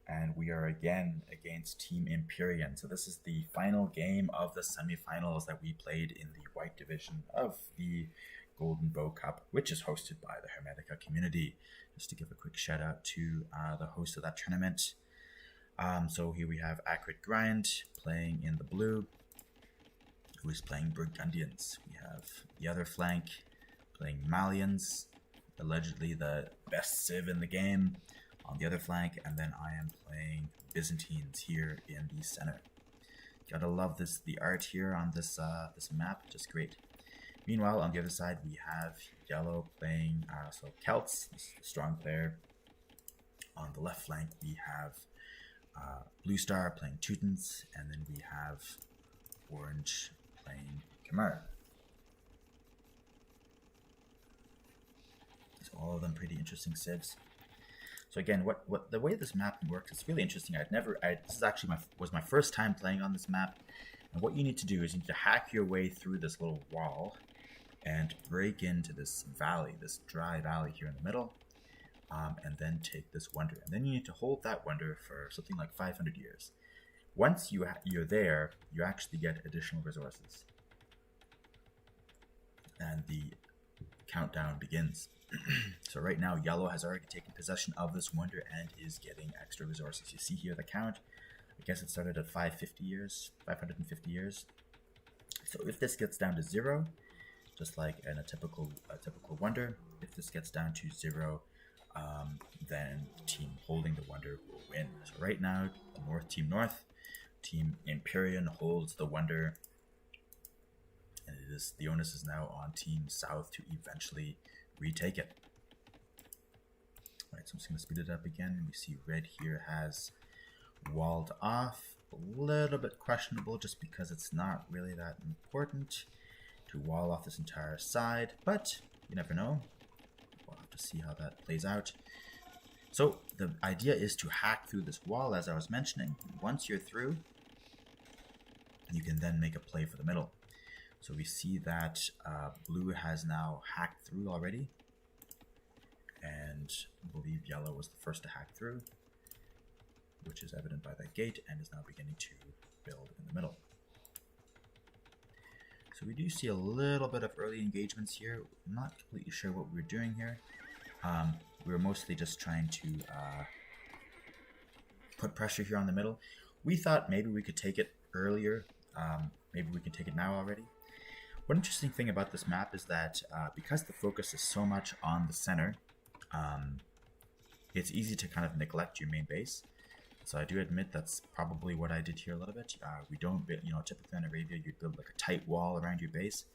and we are again against Team Empyrean. So this is the final game of the semifinals that we played in the white division of the Golden Bough Cup, which is hosted by the Hermetica community. Just to give a quick shout out to the host of that tournament. So here we have Accurate Grind playing in the blue, who is playing Burgundians. We have the other flank playing Malians, allegedly the best civ in the game, on the other flank, and then I am playing Byzantines here in the center. Gotta love the art here on this map, just great. Meanwhile, on the other side, we have Yellow playing Celts, strong player. On the left flank, we have Blue Star playing Teutons, and then we have Orange playing Camelot. So all of them pretty interesting civs. So again, what the way this map works, it's really interesting. This is actually was my first time playing on this map. And what you need to do is you need to hack your way through this little wall and break into this valley, this dry valley here in the middle, and then take this wonder. And then you need to hold that wonder for something like 500 years. Once you're there, you actually get additional resources. And the countdown begins. So right now, Yellow has already taken possession of this wonder and is getting extra resources. You see here the count. I guess it started at 550 years, 550 years. So if this gets down to 0, just like in a typical wonder, if this gets down to 0, then the team holding the wonder will win. So right now, Team North, Team Empyrean holds the wonder, and the onus is now on Team South to eventually retake it. Alright, so I'm just going to speed it up again. We see Red here has walled off. A little bit questionable just because it's not really that important to wall off this entire side, but you never know. We'll have to see how that plays out. So the idea is to hack through this wall, as I was mentioning. Once you're through, you can then make a play for the middle. So we see that blue has now hacked through already, and I believe yellow was the first to hack through, which is evident by that gate, and is now beginning to build in the middle. So we do see a little bit of early engagements here. I'm not completely sure what we were doing here. We were mostly just trying to put pressure here on the middle. We thought maybe we could take it earlier. Maybe we can take it now already. One interesting thing about this map is that because the focus is so much on the center, it's easy to kind of neglect your main base. So I do admit that's probably what I did here a little bit. We don't, typically in Arabia, you'd build like a tight wall around your base.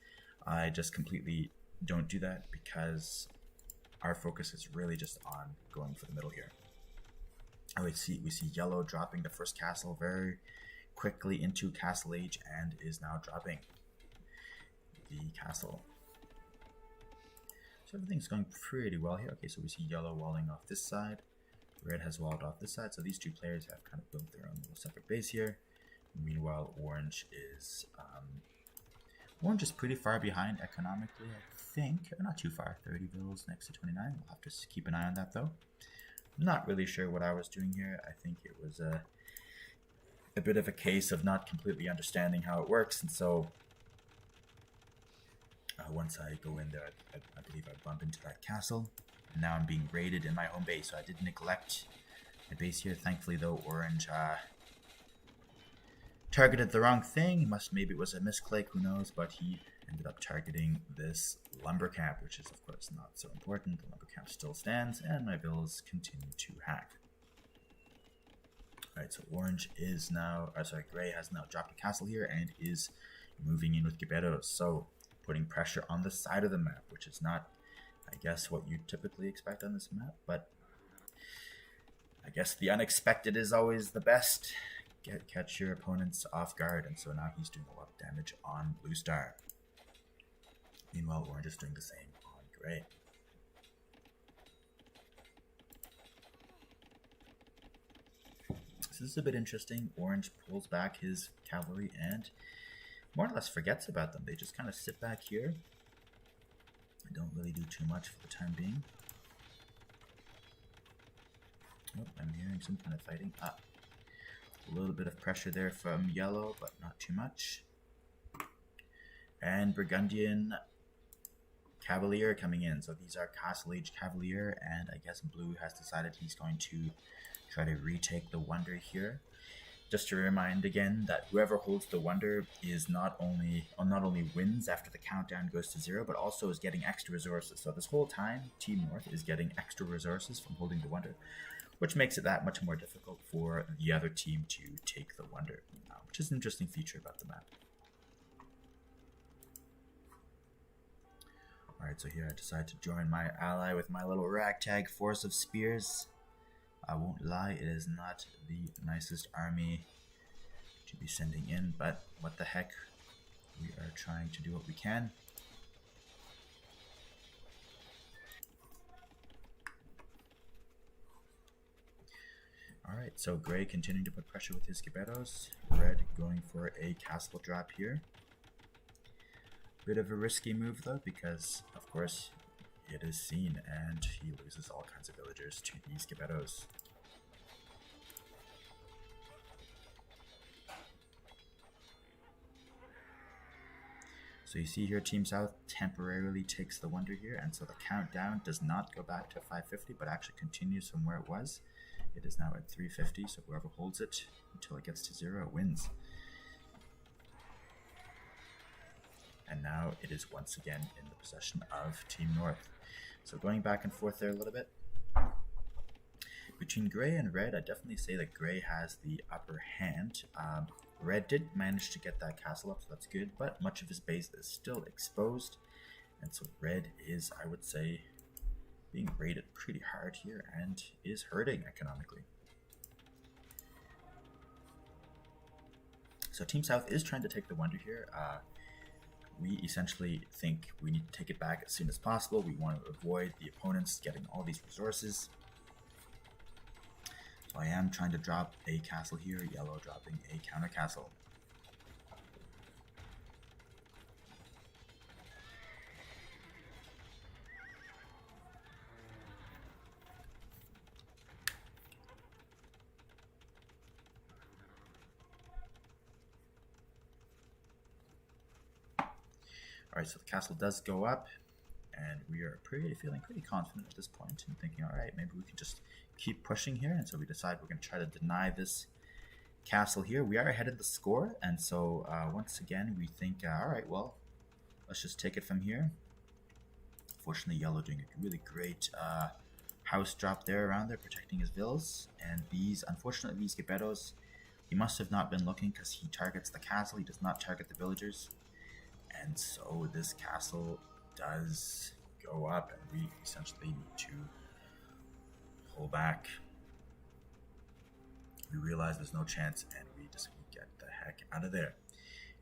I just completely don't do that because our focus is really just on going for the middle here. We see yellow dropping the first castle very quickly into Castle Age and is now dropping the castle. So everything's going pretty well here. Okay, so we see yellow walling off this side. Red has walled off this side, so these two players have kind of built their own little separate base here. Meanwhile, orange is pretty far behind economically, I think. Not too far, 30 bills next to 29. We'll have to keep an eye on that though. I'm not really sure what I was doing here. I think it was a bit of a case of not completely understanding how it works, and so once I go in there, I believe I bump into that castle. And now I'm being raided in my home base, so I did neglect my base here. Thankfully, though, orange targeted the wrong thing. Maybe it was a misclick, who knows? But he ended up targeting this lumber camp, which is, of course, not so important. The lumber camp still stands, and my bills continue to hack. Alright, so orange is now, gray has now dropped a castle here and is moving in with Giberos. So putting pressure on the side of the map, which is not, I guess, what you typically expect on this map, but I guess the unexpected is always the best. Catch your opponents off guard, and so now he's doing a lot of damage on blue star. Meanwhile, orange is doing the same on gray. So this is a bit interesting. Orange pulls back his cavalry and more or less forgets about them. They just kind of sit back here. I don't really do too much for the time being. Oh, I'm hearing some kind of fighting. A little bit of pressure there from yellow, but not too much. And Burgundian Cavalier coming in. So these are Castle Age Cavalier, and I guess blue has decided he's going to try to retake the Wonder here. Just to remind again that whoever holds the Wonder is not only wins after the countdown goes to 0, but also is getting extra resources. So this whole time, Team North is getting extra resources from holding the Wonder, which makes it that much more difficult for the other team to take the Wonder, which is an interesting feature about the map. Alright, so here I decide to join my ally with my little ragtag force of spears. I won't lie, it is not the nicest army to be sending in, but what the heck, we are trying to do what we can. Alright, so gray continuing to put pressure with his Giberos, red going for a castle drop here. Bit of a risky move though, because of course it is seen and he loses all kinds of villagers to these Giberos. So you see here Team South temporarily takes the Wonder here, and so the countdown does not go back to 550 but actually continues from where it was. It is now at 350, so whoever holds it until it gets to 0 wins. And now it is once again in the possession of Team North. So going back and forth there a little bit. Between gray and red, I definitely say that gray has the upper hand. Red did manage to get that castle up, so that's good, but much of his base is still exposed. And so red is, I would say, being raided pretty hard here and is hurting economically. So Team South is trying to take the Wonder here. We essentially think we need to take it back as soon as possible. We want to avoid the opponents getting all these resources. So I am trying to drop a castle here, yellow dropping a counter castle. Alright, so the castle does go up, and we are feeling pretty confident at this point and thinking, alright, maybe we can just keep pushing here. And so we decide we're going to try to deny this castle here. We are ahead of the score, and so once again we think, alright, well, let's just take it from here. Fortunately, yellow doing a really great house drop there around there, protecting his villas. And these, unfortunately, these Gebettos, he must have not been looking because he targets the castle, he does not target the villagers. And so this castle does go up, and we essentially need to pull back. We realize there's no chance, and we get the heck out of there.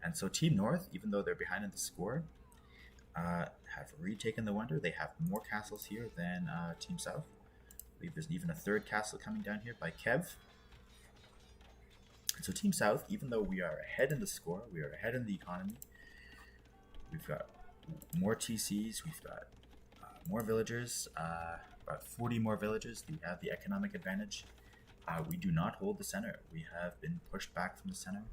And so Team North, even though they're behind in the score, have retaken the Wonder. They have more castles here than Team South. I believe there's even a third castle coming down here by Kev. And so Team South, even though we are ahead in the score, we are ahead in the economy. We've got more TCs, we've got more villagers, about 40 more villagers. We have the economic advantage. We do not hold the center. We have been pushed back from the center.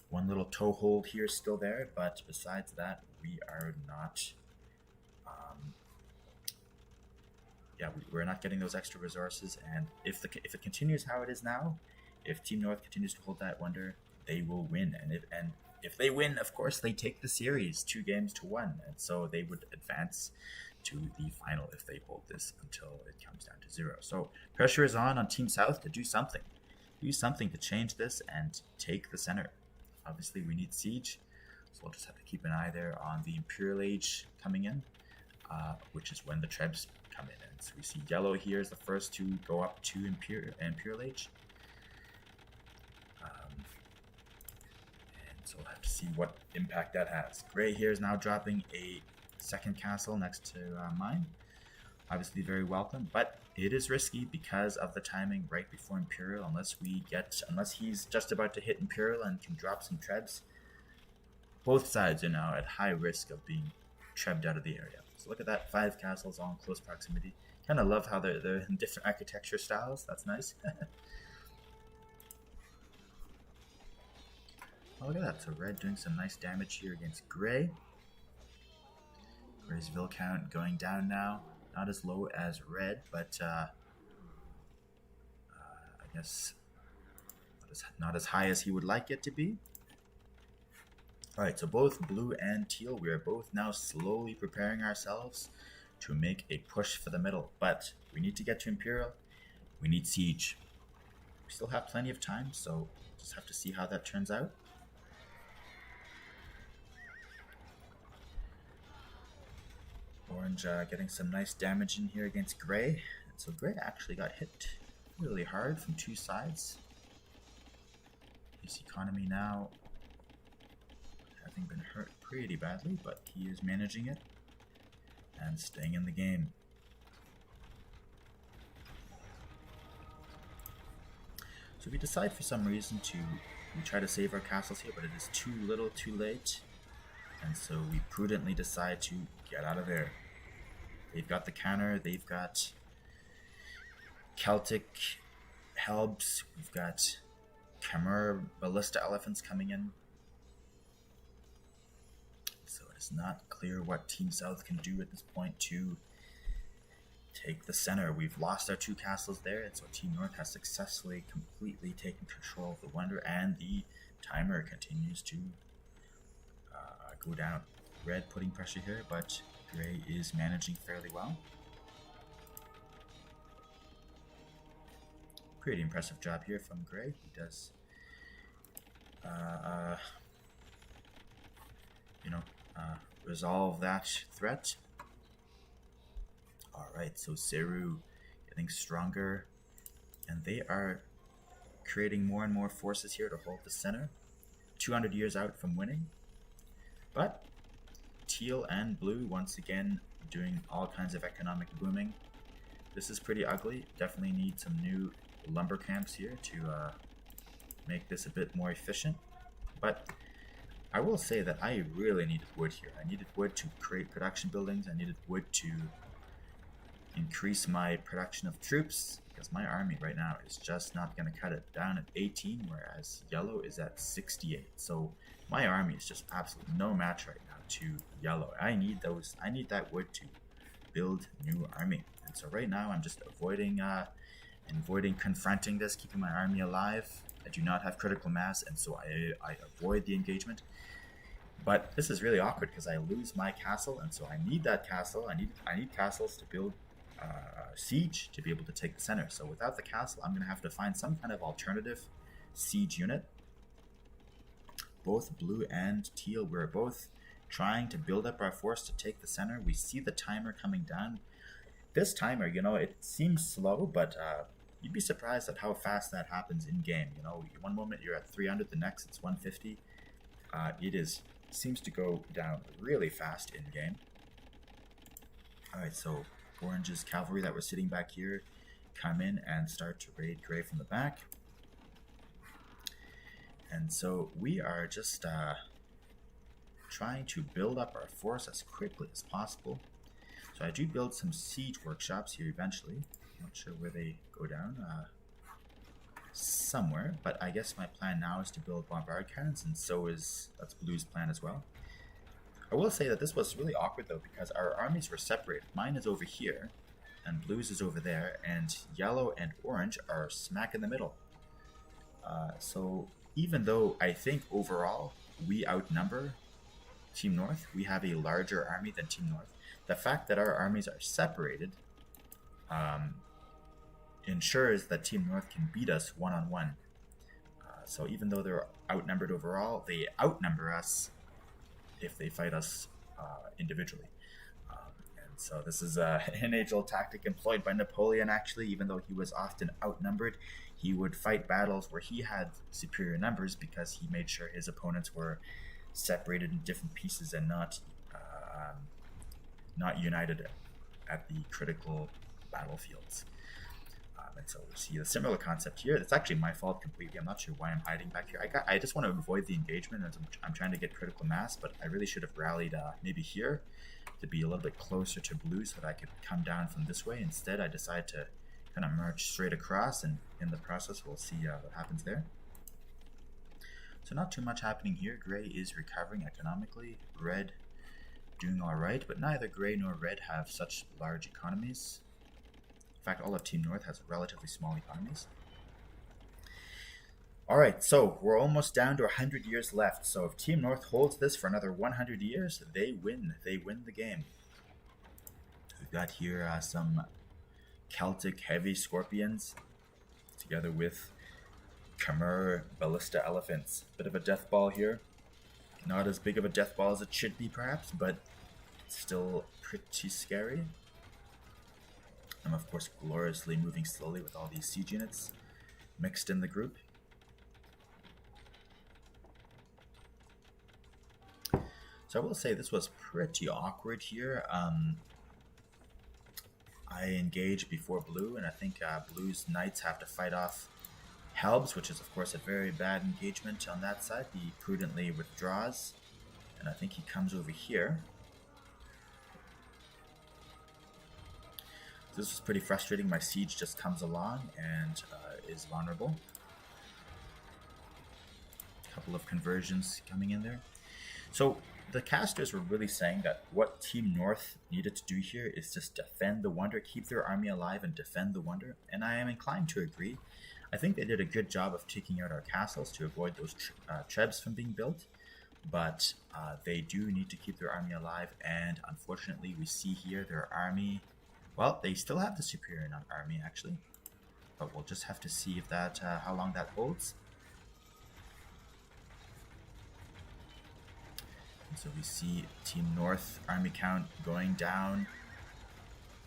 One little toehold here is still there, but besides that, we are not... we're not getting those extra resources, and if it continues how it is now, if Team North continues to hold that Wonder, they will win. And if they win, of course, they take the series 2-1, and so they would advance to the final if they hold this until it comes down to 0. So pressure is on Team South to do something to change this and take the center. Obviously, we need siege, so we'll just have to keep an eye there on the Imperial Age coming in, which is when the Trebs come in. And so we see yellow here is the first to go up to Imperial Age. So we'll have to see what impact that has. Gray here is now dropping a second castle next to mine. Obviously very welcome, but it is risky because of the timing right before Imperial. Unless he's just about to hit Imperial and can drop some trebs, both sides are now at high risk of being trebbed out of the area. So look at that, 5 castles all in close proximity. Kind of love how they're in different architecture styles. That's nice. Oh, look at that. So red doing some nice damage here against gray. Gray's Vil count going down now. Not as low as red, but I guess not as high as he would like it to be. Alright, so both blue and teal, we are both now slowly preparing ourselves to make a push for the middle. But we need to get to Imperial. We need siege. We still have plenty of time, so just have to see how that turns out. Orange getting some nice damage in here against gray. And so gray actually got hit really hard from 2 sides. His economy now having been hurt pretty badly, but he is managing it and staying in the game. So we decide for some reason we try to save our castles here, but it is too little too late. And so we prudently decide to get out of there. They've got the counter, they've got Celtic Helbs, we've got Khmer Ballista Elephants coming in. So it is not clear what Team South can do at this point to take the center. We've lost our 2 castles there, and so Team North has successfully completely taken control of the Wonder, and the timer continues to go down. Red putting pressure here, but gray is managing fairly well. Pretty impressive job here from gray. He does resolve that threat. Alright, so Seru getting stronger, and they are creating more and more forces here to hold the center. 200 years out from winning. But teal and blue once again doing all kinds of economic booming. This is pretty ugly. Definitely need some new lumber camps here to make this a bit more efficient. But I will say that I really needed wood here. I needed wood to create production buildings. I needed wood to increase my production of troops, because my army right now is just not going to cut it down at 18, whereas yellow is at 68. So my army is just absolutely no match right now to yellow. I need that wood to build new army. And so right now I'm just avoiding confronting this, keeping my army alive. I do not have critical mass, and so I avoid the engagement. But this is really awkward because I lose my castle, and so I need that castle. I need castles to build siege to be able to take the center. So without the castle, I'm going to have to find some kind of alternative siege unit. Both blue and teal, we're both trying to build up our force to take the center. We see the timer coming down. This timer, it seems slow, but you'd be surprised at how fast that happens in game. One moment you're at 300, the next it's 150. Seems to go down really fast in game. All right, so Orange's cavalry that were sitting back here come in and start to raid gray from the back. And so we are just trying to build up our force as quickly as possible. So I do build some siege workshops here eventually. Not sure where they go down. Somewhere, but I guess my plan now is to build bombard cannons, and that's blue's plan as well. I will say that this was really awkward though, because our armies were separated. Mine is over here, and blue's is over there, and yellow and orange are smack in the middle. So even though I think overall we outnumber Team North, we have a larger army than Team North, the fact that our armies are separated ensures that Team North can beat us one-on-one. So even though they're outnumbered overall, they outnumber us if they fight us individually. And so this is an age-old tactic employed by Napoleon, actually. Even though he was often outnumbered, he would fight battles where he had superior numbers because he made sure his opponents were separated in different pieces and not united at the critical battlefields. And so we see a similar concept here. That's actually my fault completely. I'm not sure why I'm hiding back here. I just want to avoid the engagement as I'm trying to get critical mass, but I really should have rallied maybe here to be a little bit closer to blue so that I could come down from this way. Instead, I decided to kind of march straight across, and in the process, we'll see what happens there. So not too much happening here. Gray is recovering economically. Red doing all right, but neither gray nor red have such large economies. In fact, all of Team North has relatively small economies. Alright, so we're almost down to 100 years left. So if Team North holds this for another 100 years, they win. They win the game. We've got here some Celtic heavy scorpions together with Khmer ballista elephants. Bit of a death ball here. Not as big of a death ball as it should be, perhaps, but still pretty scary. I'm, of course, gloriously moving slowly with all these siege units mixed in the group. So I will say this was pretty awkward here. I engaged before blue, and I think blue's knights have to fight off Helbs, which is, of course, a very bad engagement on that side. He prudently withdraws, and I think he comes over here. This is pretty frustrating. My siege just comes along and is vulnerable. A couple of conversions coming in there. So the casters were really saying that what Team North needed to do here is just defend the Wonder, keep their army alive and defend the Wonder. And I am inclined to agree. I think they did a good job of taking out our castles to avoid those trebs from being built. But they do need to keep their army alive. And unfortunately, we see here their army... Well, they still have the superior army, actually. But we'll just have to see if that how long that holds. And so we see Team North army count going down,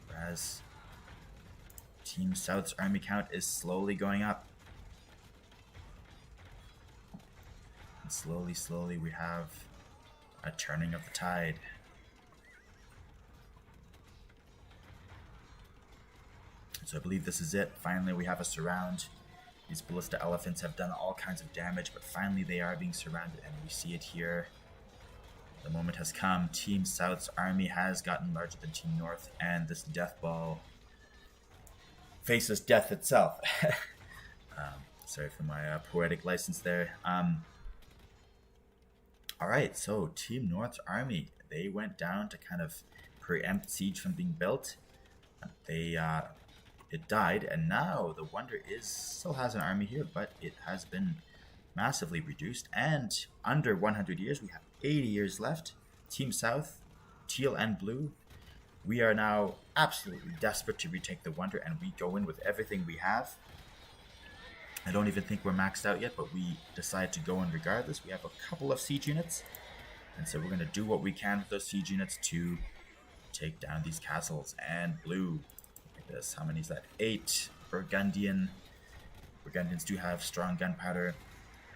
whereas Team South's army count is slowly going up. And slowly we have a turning of the tide. So I believe this is it. Finally we have a surround. These ballista elephants have done all kinds of damage, but finally they are being surrounded, and we see it here. The moment has come. Team South's army has gotten larger than Team North, and this death ball faces death itself. Sorry for my poetic license there. Alright, so Team North's army, they went down to kind of preempt siege from being built. It died, and now the wonder still has an army here, but it has been massively reduced. And under 100 years, we have 80 years left. Team South, teal and blue, we are now absolutely desperate to retake the wonder, and we go in with everything we have. I don't even think we're maxed out yet, but we decide to go in regardless. We have a couple of siege units, and so we're going to do what we can with those siege units to take down these castles. And blue, this. How many is that? 8 Burgundian. Burgundians do have strong gunpowder,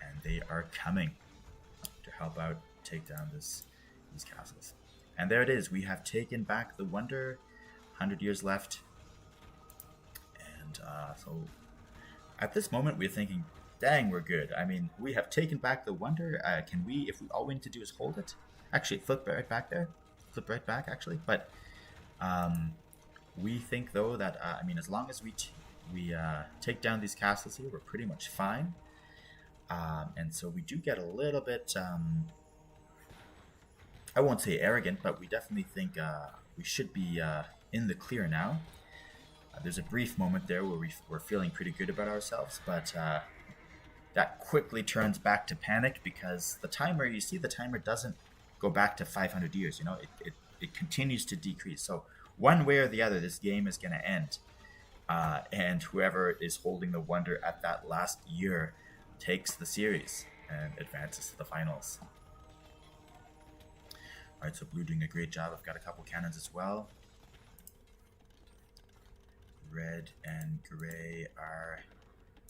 and they are coming to help out take down these castles. And there it is. We have taken back the wonder. 100 years left. And so at this moment we're thinking, dang, we're good. I mean, we have taken back the wonder. Can we, if all we need to do is hold it? Actually, flip right back there. Flip right back, actually. But we think, though, that, I mean, as long as we take down these castles here, we're pretty much fine. And so we do get a little bit, I won't say arrogant, but we definitely think we should be in the clear now. There's a brief moment there where we're feeling pretty good about ourselves, but that quickly turns back to panic, because the timer, you see, the timer doesn't go back to 500 years, you know, it continues to decrease. So one way or the other, this game is going to end. And whoever is holding the wonder at that last year takes the series and advances to the finals. Alright, so blue doing a great job. I've got a couple cannons as well. Red and gray are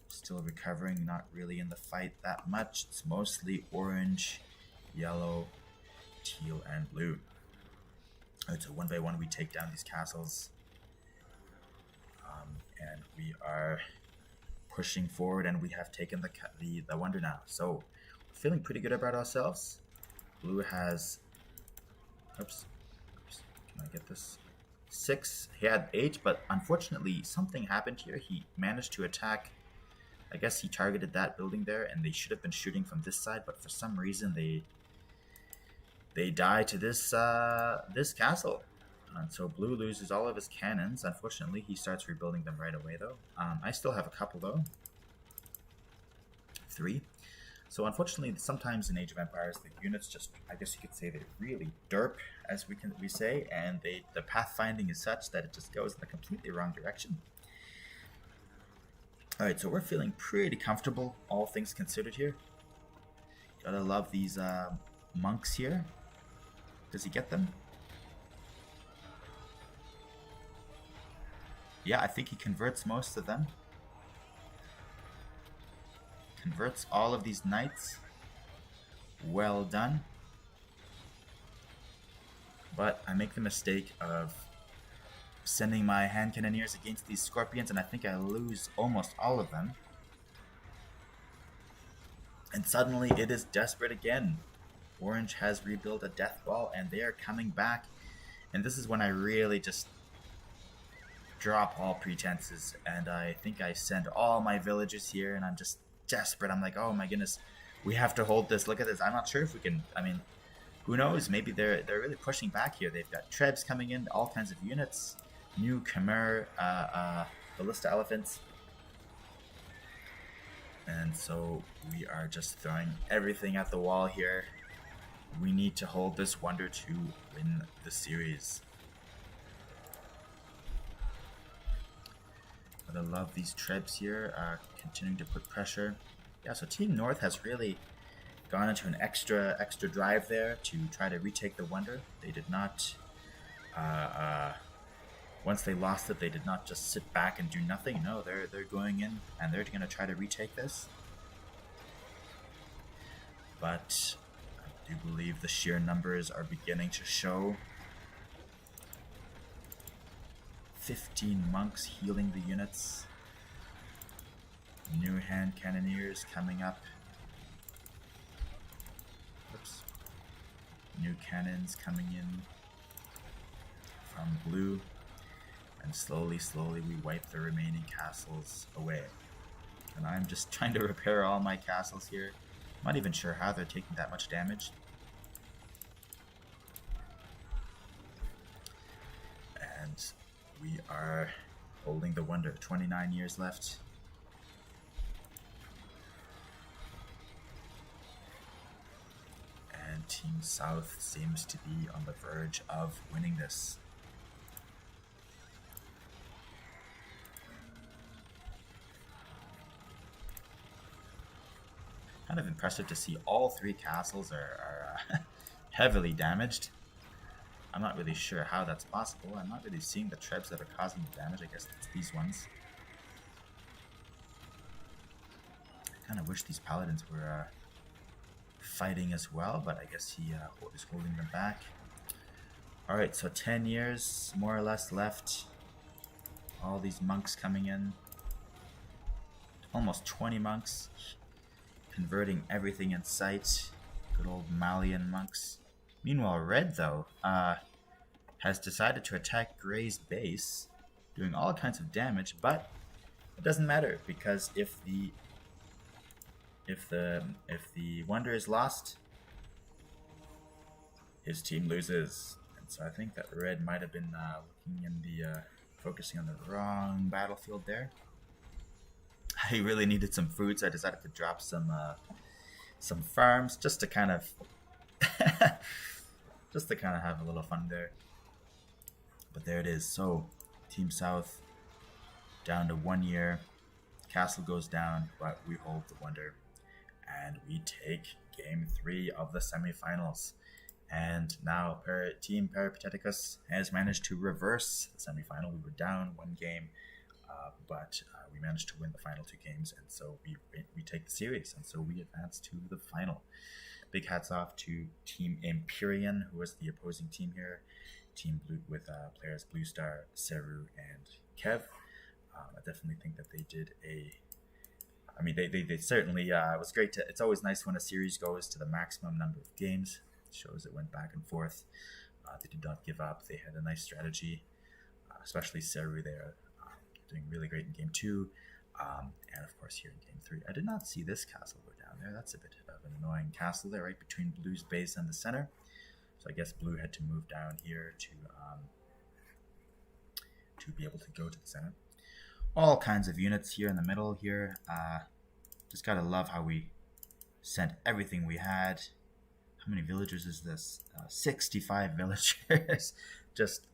still recovering, not really in the fight that much. It's mostly orange, yellow, teal, and blue. Alright, so one by one we take down these castles. And we are pushing forward, and we have taken the wonder now. So we're feeling pretty good about ourselves. Blue has, oops, can I get this? 6. He had 8, but unfortunately something happened here. He managed to attack. I guess he targeted that building there, and they should have been shooting from this side, but for some reason they die to this castle. And so blue loses all of his cannons. Unfortunately, he starts rebuilding them right away, though. I still have a couple, though. 3. So unfortunately, sometimes in Age of Empires, the units just, I guess you could say, they're really derp, as we say, and the pathfinding is such that it just goes in the completely wrong direction. Alright, so we're feeling pretty comfortable, all things considered here. Gotta love these monks here. Does he get them? Yeah, I think he converts most of them. Converts all of these knights. Well done. But I make the mistake of sending my hand cannoneers against these scorpions, and I think I lose almost all of them. And suddenly it is desperate again. Orange has rebuilt a death ball, and they are coming back. And this is when I really just drop all pretenses, and I think I send all my villagers here, and I'm just desperate. I'm like, oh my goodness, we have to hold this. Look at this. I'm not sure if we can. I mean, who knows? Maybe they're really pushing back here. They've got trebs coming in, all kinds of units, new Khmer ballista elephants, and so we are just throwing everything at the wall here. We need to hold this wonder to win the series. But I love these trebs here, continuing to put pressure. Yeah, so Team North has really gone into an extra drive there to try to retake the wonder. They did not, once they lost it, they did not just sit back and do nothing. No, they're going in and they're going to try to retake this. but I do believe the sheer numbers are beginning to show. 15 monks healing the units. New hand cannoneers coming up. Oops. New cannons coming in from blue. And slowly we wipe the remaining castles away. And I'm just trying to repair all my castles here. I'm not even sure how they're taking that much damage. And we are holding the wonder. 29 years left. And Team South seems to be on the verge of winning this. Kind of impressive to see all three castles are heavily damaged. I'm not really sure how that's possible. I'm not really seeing the trebs that are causing the damage. I guess it's these ones. I kind of wish these paladins were fighting as well, but I guess he is holding them back. Alright, so 10 years more or less left. All these monks coming in. Almost 20 monks. Converting everything in sight. Good old Malian monks. Meanwhile, Red, though, has decided to attack Grey's base, doing all kinds of damage, but it doesn't matter, because if the Wonder is lost, his team loses. And so I think that Red might have been looking in the focusing on the wrong battlefield there. I really needed some food, so I decided to drop some farms just to kind of have a little fun there. But there it is. So Team South down to 1 year. Castle goes down, but we hold the wonder, and we take Game 3 of the semifinals. And now Team Peripatetikos has managed to reverse the semifinal. We were down 1 game. But we managed to win the final 2 games, and so we take the series, and so we advance to the final. Big hats off to Team Empyrean, who was the opposing team here. Team Blue with players Blue Star, Seru, and Kev. I definitely think that they did they certainly, it was great to, it's always nice when a series goes to the maximum number of games. It shows it went back and forth. They did not give up. They had a nice strategy, especially Seru there. Doing really great in Game 2, and of course here in Game 3. I did not see this castle go down there. That's a bit of an annoying castle there, right between Blue's base and the center. So I guess Blue had to move down here to be able to go to the center. All kinds of units here in the middle here. Just gotta love how we sent everything we had. How many villagers is this? 65 villagers. Just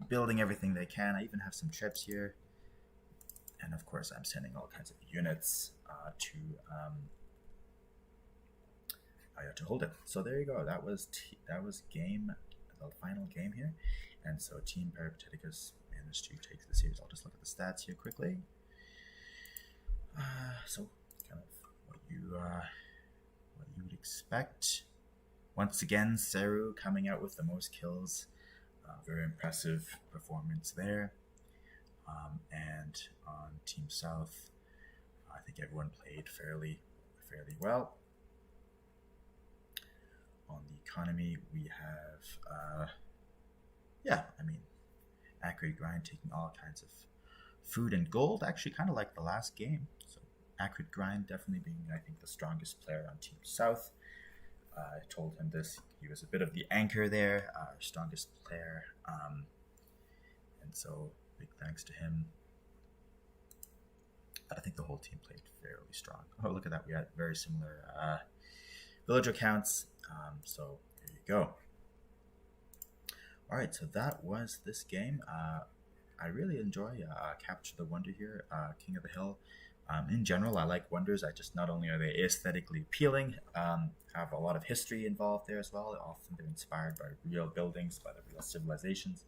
building everything they can. I even have some trips here. And of course, I'm sending all kinds of units to hold it. So there you go. That was the final game here, and so Team Peripatetikos managed to take the series. I'll just look at the stats here quickly. So kind of what you would expect. Once again, Seru coming out with the most kills. Very impressive performance there. And on Team South, I think everyone played fairly well. On the economy, we have, Accurate Grind taking all kinds of food and gold, actually kind of like the last game. So Accurate Grind definitely being, I think, the strongest player on Team South. I told him this. He was a bit of the anchor there, our strongest player. And so big thanks to him. I think the whole team played fairly strong. Oh, look at that. We had very similar villager counts. So there you go. All right, so that was this game. I really enjoy Capture the Wonder here, King of the Hill. In general, I like wonders. I just, not only are they aesthetically appealing, have a lot of history involved there as well. Often they're inspired by real buildings, by the real civilizations.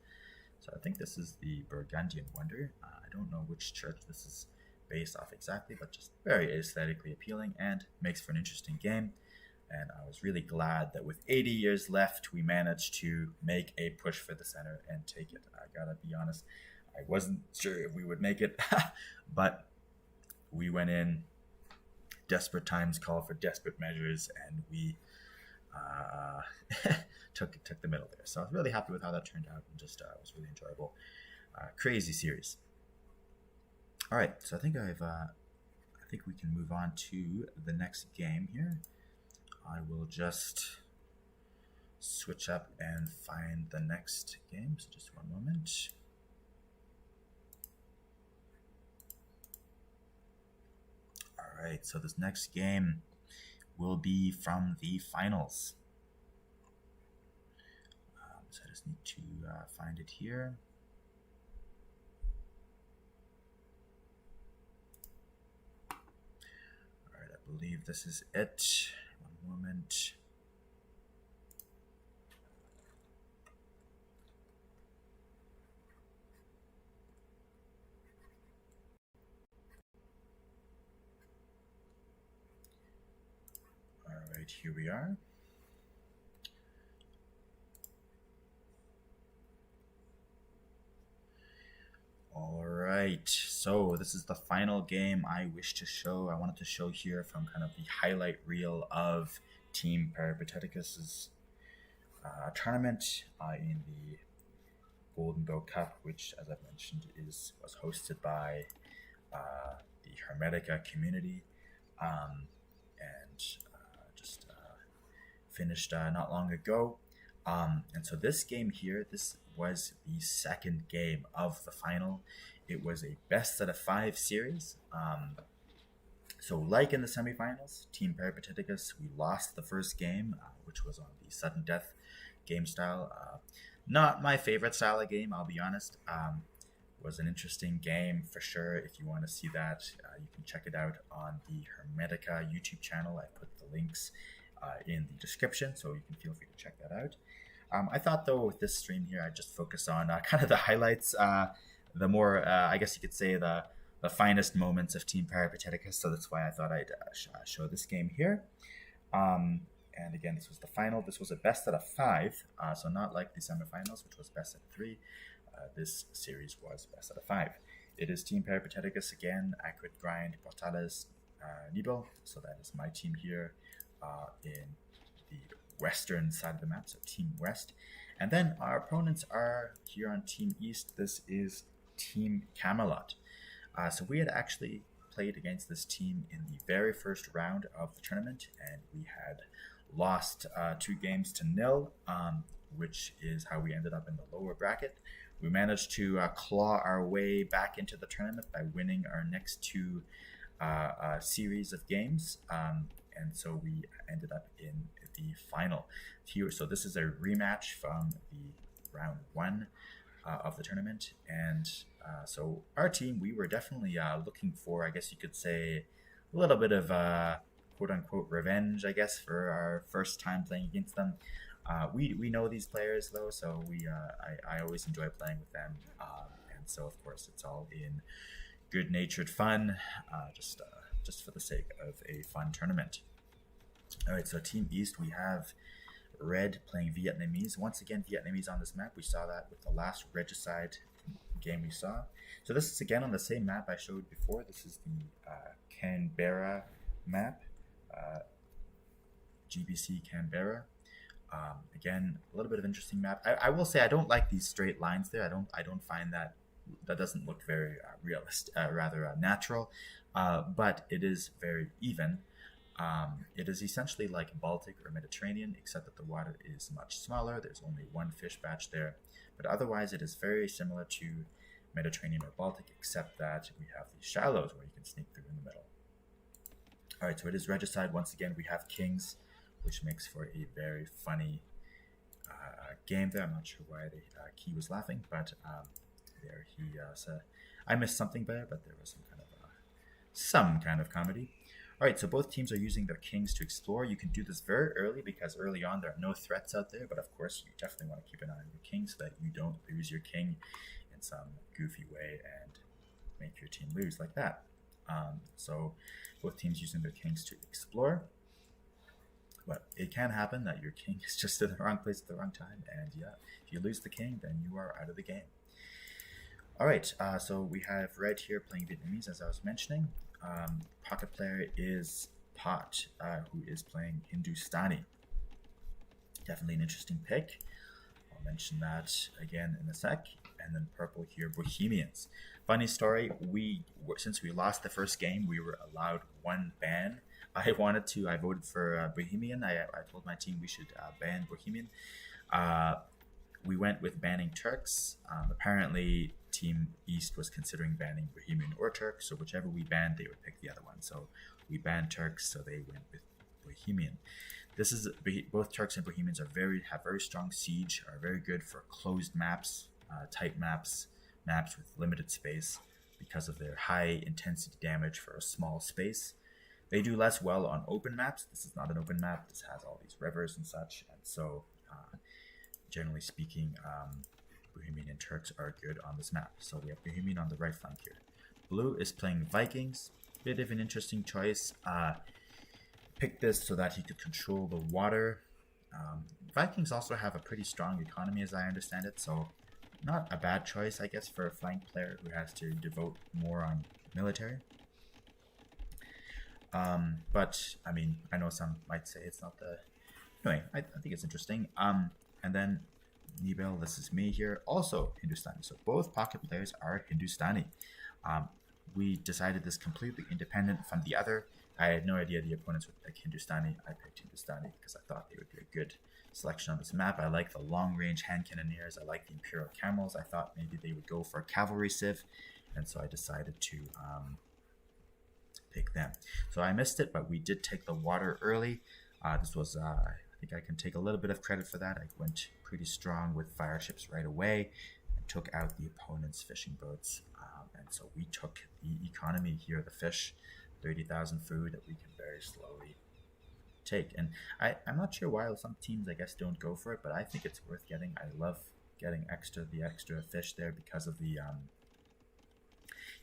So I think this is the Burgundian Wonder. I don't know which church this is based off exactly, but just very aesthetically appealing and makes for an interesting game. And I was really glad that with 80 years left, we managed to make a push for the center and take it. I gotta be honest, I wasn't sure if we would make it, but we went in. Desperate times call for desperate measures, and we took the middle there. So I was really happy with how that turned out, and just it was really enjoyable. Crazy series. All right, so I think we can move on to the next game here. I will just switch up and find the next game. So just one moment. All right, so this next game will be from the finals. So I just need to find it here. All right, I believe this is it. One moment. All right, here we are. All right, so this is the final game I wanted to show here from kind of the highlight reel of Team Peripatetikos' tournament in the Golden Bough Cup, which, as I've mentioned, was hosted by the Hermetica community, and just finished not long ago. And so this game here, this was the second game of the final. It was a best out of 5 series. So like in the semifinals, Team Peripatetikos, we lost the first game, which was on the sudden death game style. Not my favorite style of game, I'll be honest. Was an interesting game for sure. If you want to see that, you can check it out on the Hermetica YouTube channel. I put the links in the description, so you can feel free to check that out. I thought, though, with this stream here, I'd just focus on kind of the highlights, the more, I guess you could say, the finest moments of Team Peripatetikos. So that's why I thought I'd show this game here. And again, this was the final. This was a best out of 5, so not like the semifinals, which was best out of 3. This series was best out of 5. It is Team Peripatetikos again, Accurate Grind, Portales, Nibel. So that is my team here in the western side of the map, so Team West. And then our opponents are here on Team East. This is Team Camelot. So we had actually played against this team in the very first round of the tournament, and we had lost 2 games to 0, which is how we ended up in the lower bracket. We managed to claw our way back into the tournament by winning our next 2 series of games, and so we ended up in the final here. So this is a rematch from the round 1 of the tournament, and so our team, we were definitely looking for, I guess you could say, a little bit of quote-unquote revenge, I guess, for our first time playing against them. We know these players, though, so I always enjoy playing with them, and so of course it's all in good-natured fun, just for the sake of a fun tournament. All right, so Team East, we have Red playing Vietnamese. Once again, Vietnamese on this map. We saw that with the last Regicide game we saw. So this is again on the same map I showed before. This is the Canberra map, GBC Canberra. Again, a little bit of interesting map. I will say I don't like these straight lines there. I don't find that doesn't look very realistic, rather natural, but it is very even. It is essentially like Baltic or Mediterranean, except that the water is much smaller. There's only 1 fish batch there, but otherwise it is very similar to Mediterranean or Baltic, except that we have these shallows where you can sneak through in the middle. All right, so it is Regicide. Once again, we have kings, which makes for a very funny game there. I'm not sure why the key was laughing, but there he said, I missed something there, but there was some kind of comedy. All right, so both teams are using their kings to explore. You can do this very early because early on there are no threats out there, but of course you definitely want to keep an eye on your king so that you don't lose your king in some goofy way and make your team lose like that. So both teams using their kings to explore. But it can happen that your king is just in the wrong place at the wrong time, and yeah, if you lose the king, then you are out of the game. All right, so we have Red here playing Vietnamese, as I was mentioning. Pocket player is Pot, who is playing Hindustani. Definitely an interesting pick. I'll mention that again in a sec. And then purple here, Bohemians. Funny story, since we lost the first game, we were allowed one ban. I voted for Bohemian. I told my team we should ban Bohemian. We went with banning Turks. Apparently, Team East was considering banning Bohemian or Turk, so whichever we banned, they would pick the other one. So we banned Turks, so they went with Bohemian. Both Turks and Bohemians have very strong siege, are very good for closed maps, tight maps with limited space because of their high intensity damage for a small space. They do less well on open maps. This is not an open map. This has all these rivers and such, and so generally speaking, Bohemian and Turks are good on this map. So we have Bohemian on the right flank here. Blue is playing Vikings. Bit of an interesting choice. Picked this so that he could control the water. Vikings also have a pretty strong economy, as I understand it, so not a bad choice, I guess, for a flank player who has to devote more on military. But I mean, I know some might say it's not the. Anyway, I think it's interesting. And then Nibil, this is me here, also Hindustani. So both pocket players are Hindustani. We decided this completely independent from the other. I had no idea the opponents would pick Hindustani. I picked Hindustani because I thought they would be a good selection on this map. I like the long-range hand cannoneers. I like the Imperial camels. I thought maybe they would go for a cavalry civ, and so I decided to pick them. So I missed it, but we did take the water early. This was, I think I can take a little bit of credit for that. I went pretty strong with fire ships right away and took out the opponent's fishing boats. And so we took the economy here, the fish, 30,000 food that we can very slowly take. And I'm not sure why some teams, I guess, don't go for it, but I think it's worth getting. I love getting the extra fish there because of the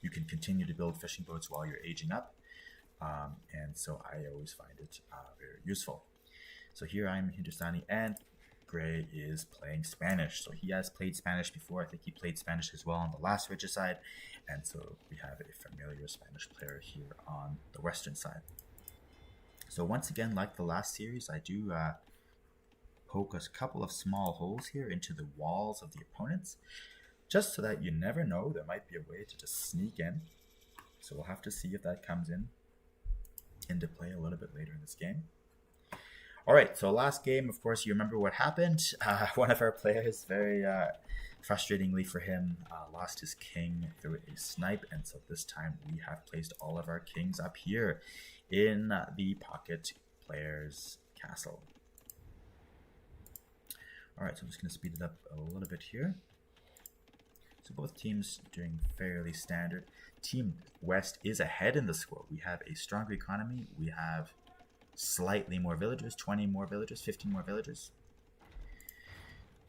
you can continue to build fishing boats while you're aging up, and so I always find it very useful. So here I'm Hindustani, and Gray is playing Spanish. So he has played Spanish before. I think he played Spanish as well on the last regicide, and so we have a familiar Spanish player here on the western side. So once again, like the last series, I do poke a couple of small holes here into the walls of the opponents, just so that you never know, there might be a way to just sneak in. So we'll have to see if that comes into play a little bit later in this game. All right, so last game, of course, you remember what happened. One of our players, very frustratingly for him, lost his king through a snipe, and so this time we have placed all of our kings up here in the pocket player's castle. All right, so I'm just going to speed it up a little bit here. So both teams doing fairly standard. Team West is ahead in the score. We have a stronger economy. We have slightly more villagers, 20 more villagers, 15 more villagers.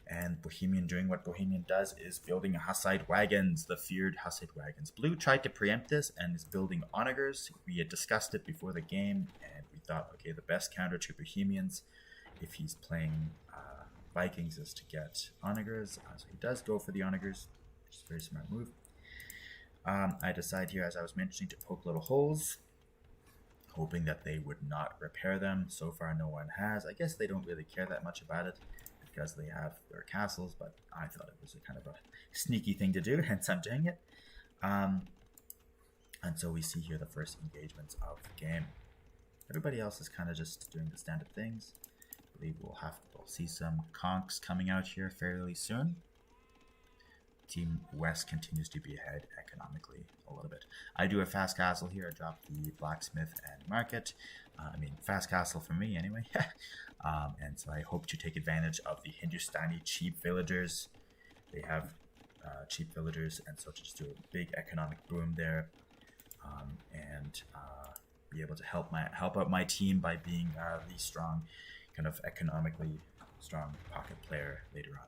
And Bohemian doing what Bohemian does, is building Hussite wagons, the feared Hussite wagons. Blue tried to preempt this and is building onagers. We had discussed it before the game, and we thought, okay, the best counter to Bohemians, if he's playing Vikings, is to get onagers. So he does go for the onagers, which is a very smart move. I decide here, as I was mentioning, to poke little holes, hoping that they would not repair them. So far, no one has. I guess they don't really care that much about it because they have their castles, but I thought it was a kind of a sneaky thing to do, hence I'm doing it. And so we see here the first engagements of the game. Everybody else is kind of just doing the standard things. I believe we'll see some conks coming out here fairly soon. Team West continues to be ahead economically a little bit. I do a fast castle here. I dropped the blacksmith and market. Fast castle for me anyway. And so I hope to take advantage of the Hindustani cheap villagers. They have cheap villagers, and so to just do a big economic boom there, and be able to help out my team by being the strong, kind of economically strong pocket player later on.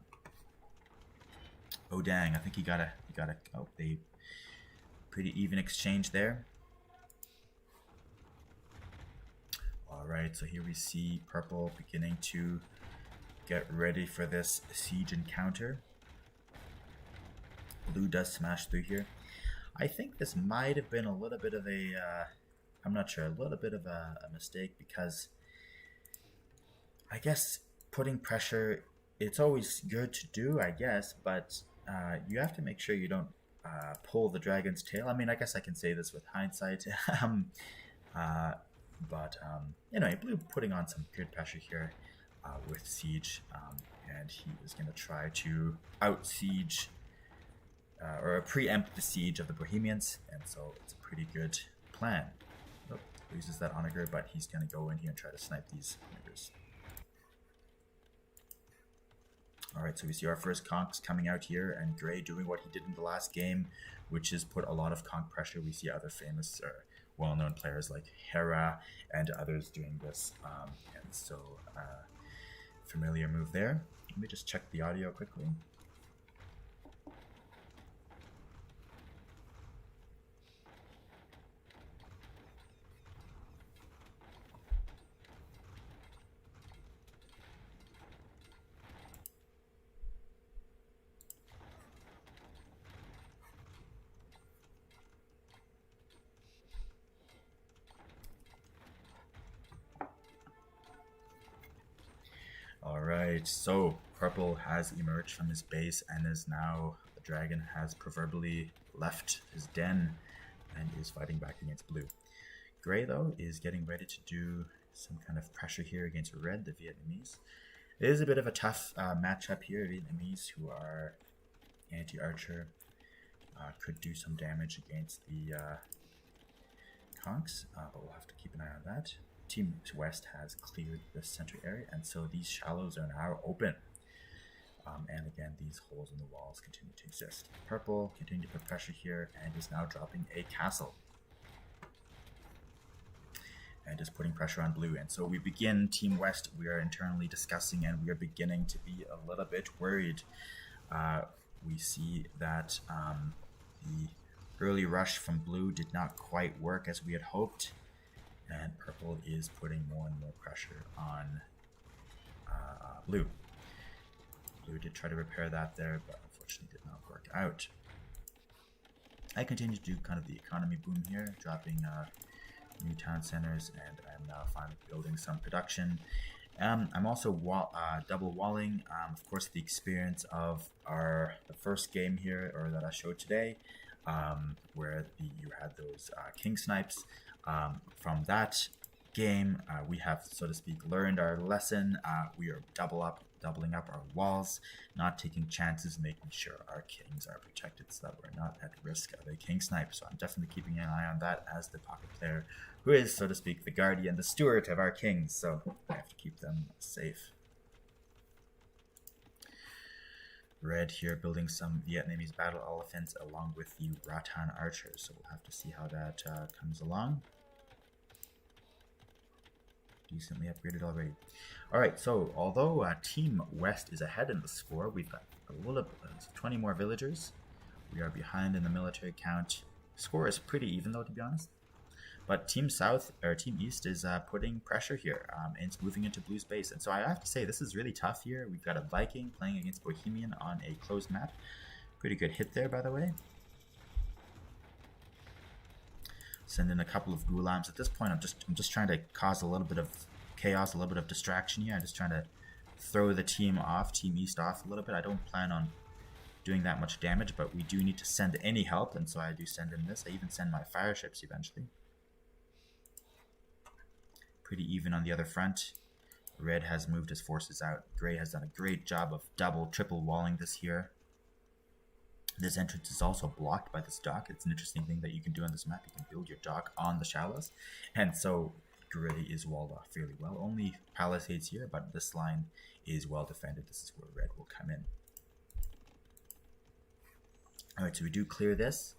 Oh dang! I think he got a they pretty even exchange there. Alright, so here we see purple beginning to get ready for this siege encounter. Blue does smash through here. I think this might have been a little bit of a, I'm not sure, a little bit of a mistake, because I guess putting pressure, it's always good to do, I guess, but you have to make sure you don't pull the dragon's tail. I mean, I guess I can say this with hindsight. Anyway, Blue putting on some good pressure here with Siege, and he is going to try to out-siege or preempt the siege of the Bohemians, and so it's a pretty good plan. Oh, loses that onager, but he's going to go in here and try to snipe these onagers. Alright, so we see our first conks coming out here, and Gray doing what he did in the last game, which is put a lot of conk pressure. We see other famous or well-known players like Hera and others doing this, and so familiar move there. Let me just check the audio quickly. Alright, so purple has emerged from his base and is now, the dragon has proverbially left his den and is fighting back against blue. Gray, though, is getting ready to do some kind of pressure here against red, the Vietnamese. It is a bit of a tough matchup here. Vietnamese, who are anti-archer, could do some damage against the conks, but we'll have to keep an eye on that. Team West has cleared the center area, and so these shallows are now open. And again, these holes in the walls continue to exist. Purple continue to put pressure here and is now dropping a castle. And is putting pressure on blue. And so we begin, Team West, we are internally discussing, and we are beginning to be a little bit worried. We see that the early rush from blue did not quite work as we had hoped. And purple is putting more and more pressure on blue. Blue did try to repair that there, but unfortunately did not work out. I continue to do kind of the economy boom here, dropping new town centers, and I'm now finally building some production. I'm also double walling, of course, the experience of the first game here, or that I showed today, where you had those king snipes. From that game, we have, so to speak, learned our lesson. We are doubling up our walls, not taking chances, making sure our kings are protected so that we're not at risk of a king snipe. So I'm definitely keeping an eye on that as the pocket player, who is, so to speak, the guardian, the steward of our kings. So I have to keep them safe. Red here building some Vietnamese battle elephants along with the Rattan archers. So we'll have to see how that comes along. Decently upgraded already. Alright, so although Team West is ahead in the score, we've got a little 20 more villagers. We are behind in the military count. Score is pretty even though, to be honest. But Team East is putting pressure here and it's moving into blue space. And so I have to say, this is really tough here. We've got a Viking playing against Bohemian on a closed map. Pretty good hit there, by the way. Send in a couple of Ghulams. At this point, I'm just trying to cause a little bit of chaos, a little bit of distraction here. I'm just trying to throw the Team East off a little bit. I don't plan on doing that much damage, but we do need to send any help, and so I do send in this. I even send my fire ships eventually. Pretty even on the other front. Red has moved his forces out. Gray has done a great job of triple walling this here. This entrance is also blocked by this dock. It's an interesting thing that you can do on this map. You can build your dock on the shallows. And so Gray is walled off fairly well. Only palisades here, but this line is well defended. This is where red will come in. Alright, so we do clear this.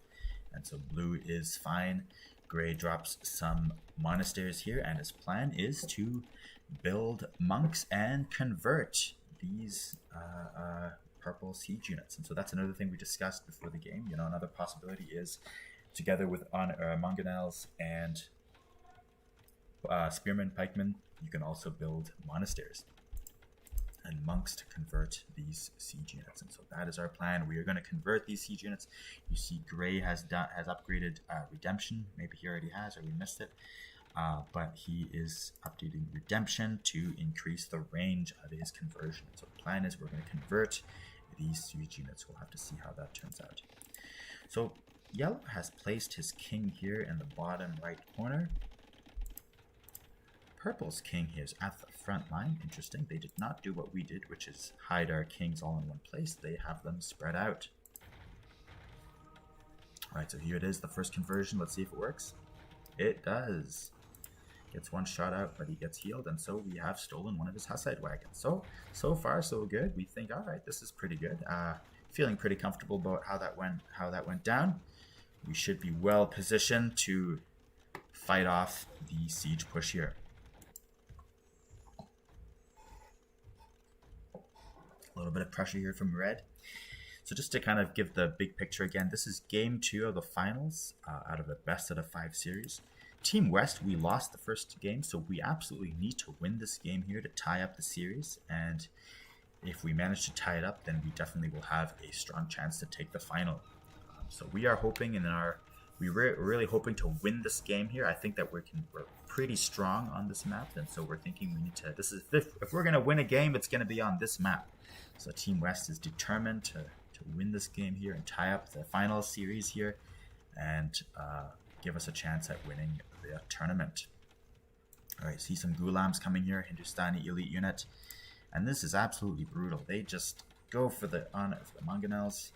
And so blue is fine. Gray drops some monasteries here, and his plan is to build monks and convert these purple siege units. And so that's another thing we discussed before the game. You know, another possibility is, together with mangonels and spearmen, pikemen. You can also build monasteries and monks to convert these siege units, and so that is our plan. We are going to convert these siege units. You see, Gray has upgraded redemption. Maybe he already has, or we missed it. But he is updating redemption to increase the range of his conversion. So the plan is we're going to convert these siege units. We'll have to see how that turns out. So Yellow has placed his king here in the bottom right corner. Purple's king here is at the front line. Interesting. They did not do what we did, which is hide our kings all in one place. They have them spread out. Alright, so here it is, the first conversion. Let's see if it works. It does. Gets one shot out, but he gets healed, and so we have stolen one of his Hussite wagons. So far so good. We think, alright, this is pretty good. Feeling pretty comfortable about how that went down. We should be well positioned to fight off the siege push here. A little bit of pressure here from red. So just to kind of give the big picture again, this is game 2 of the finals out of the best out of 5 series. Team West, we lost the first game, so we absolutely need to win this game here to tie up the series. And if we manage to tie it up, then we definitely will have a strong chance to take the final. So we are hoping, we're really hoping to win this game here. I think that we're pretty strong on this map, and so we're thinking we need to. If we're gonna win a game, it's gonna be on this map. So Team West is determined to win this game here and tie up the final series here, and give us a chance at winning the tournament. All right, see some Ghulams coming here, Hindustani elite unit, and this is absolutely brutal. They just go for the mangonels.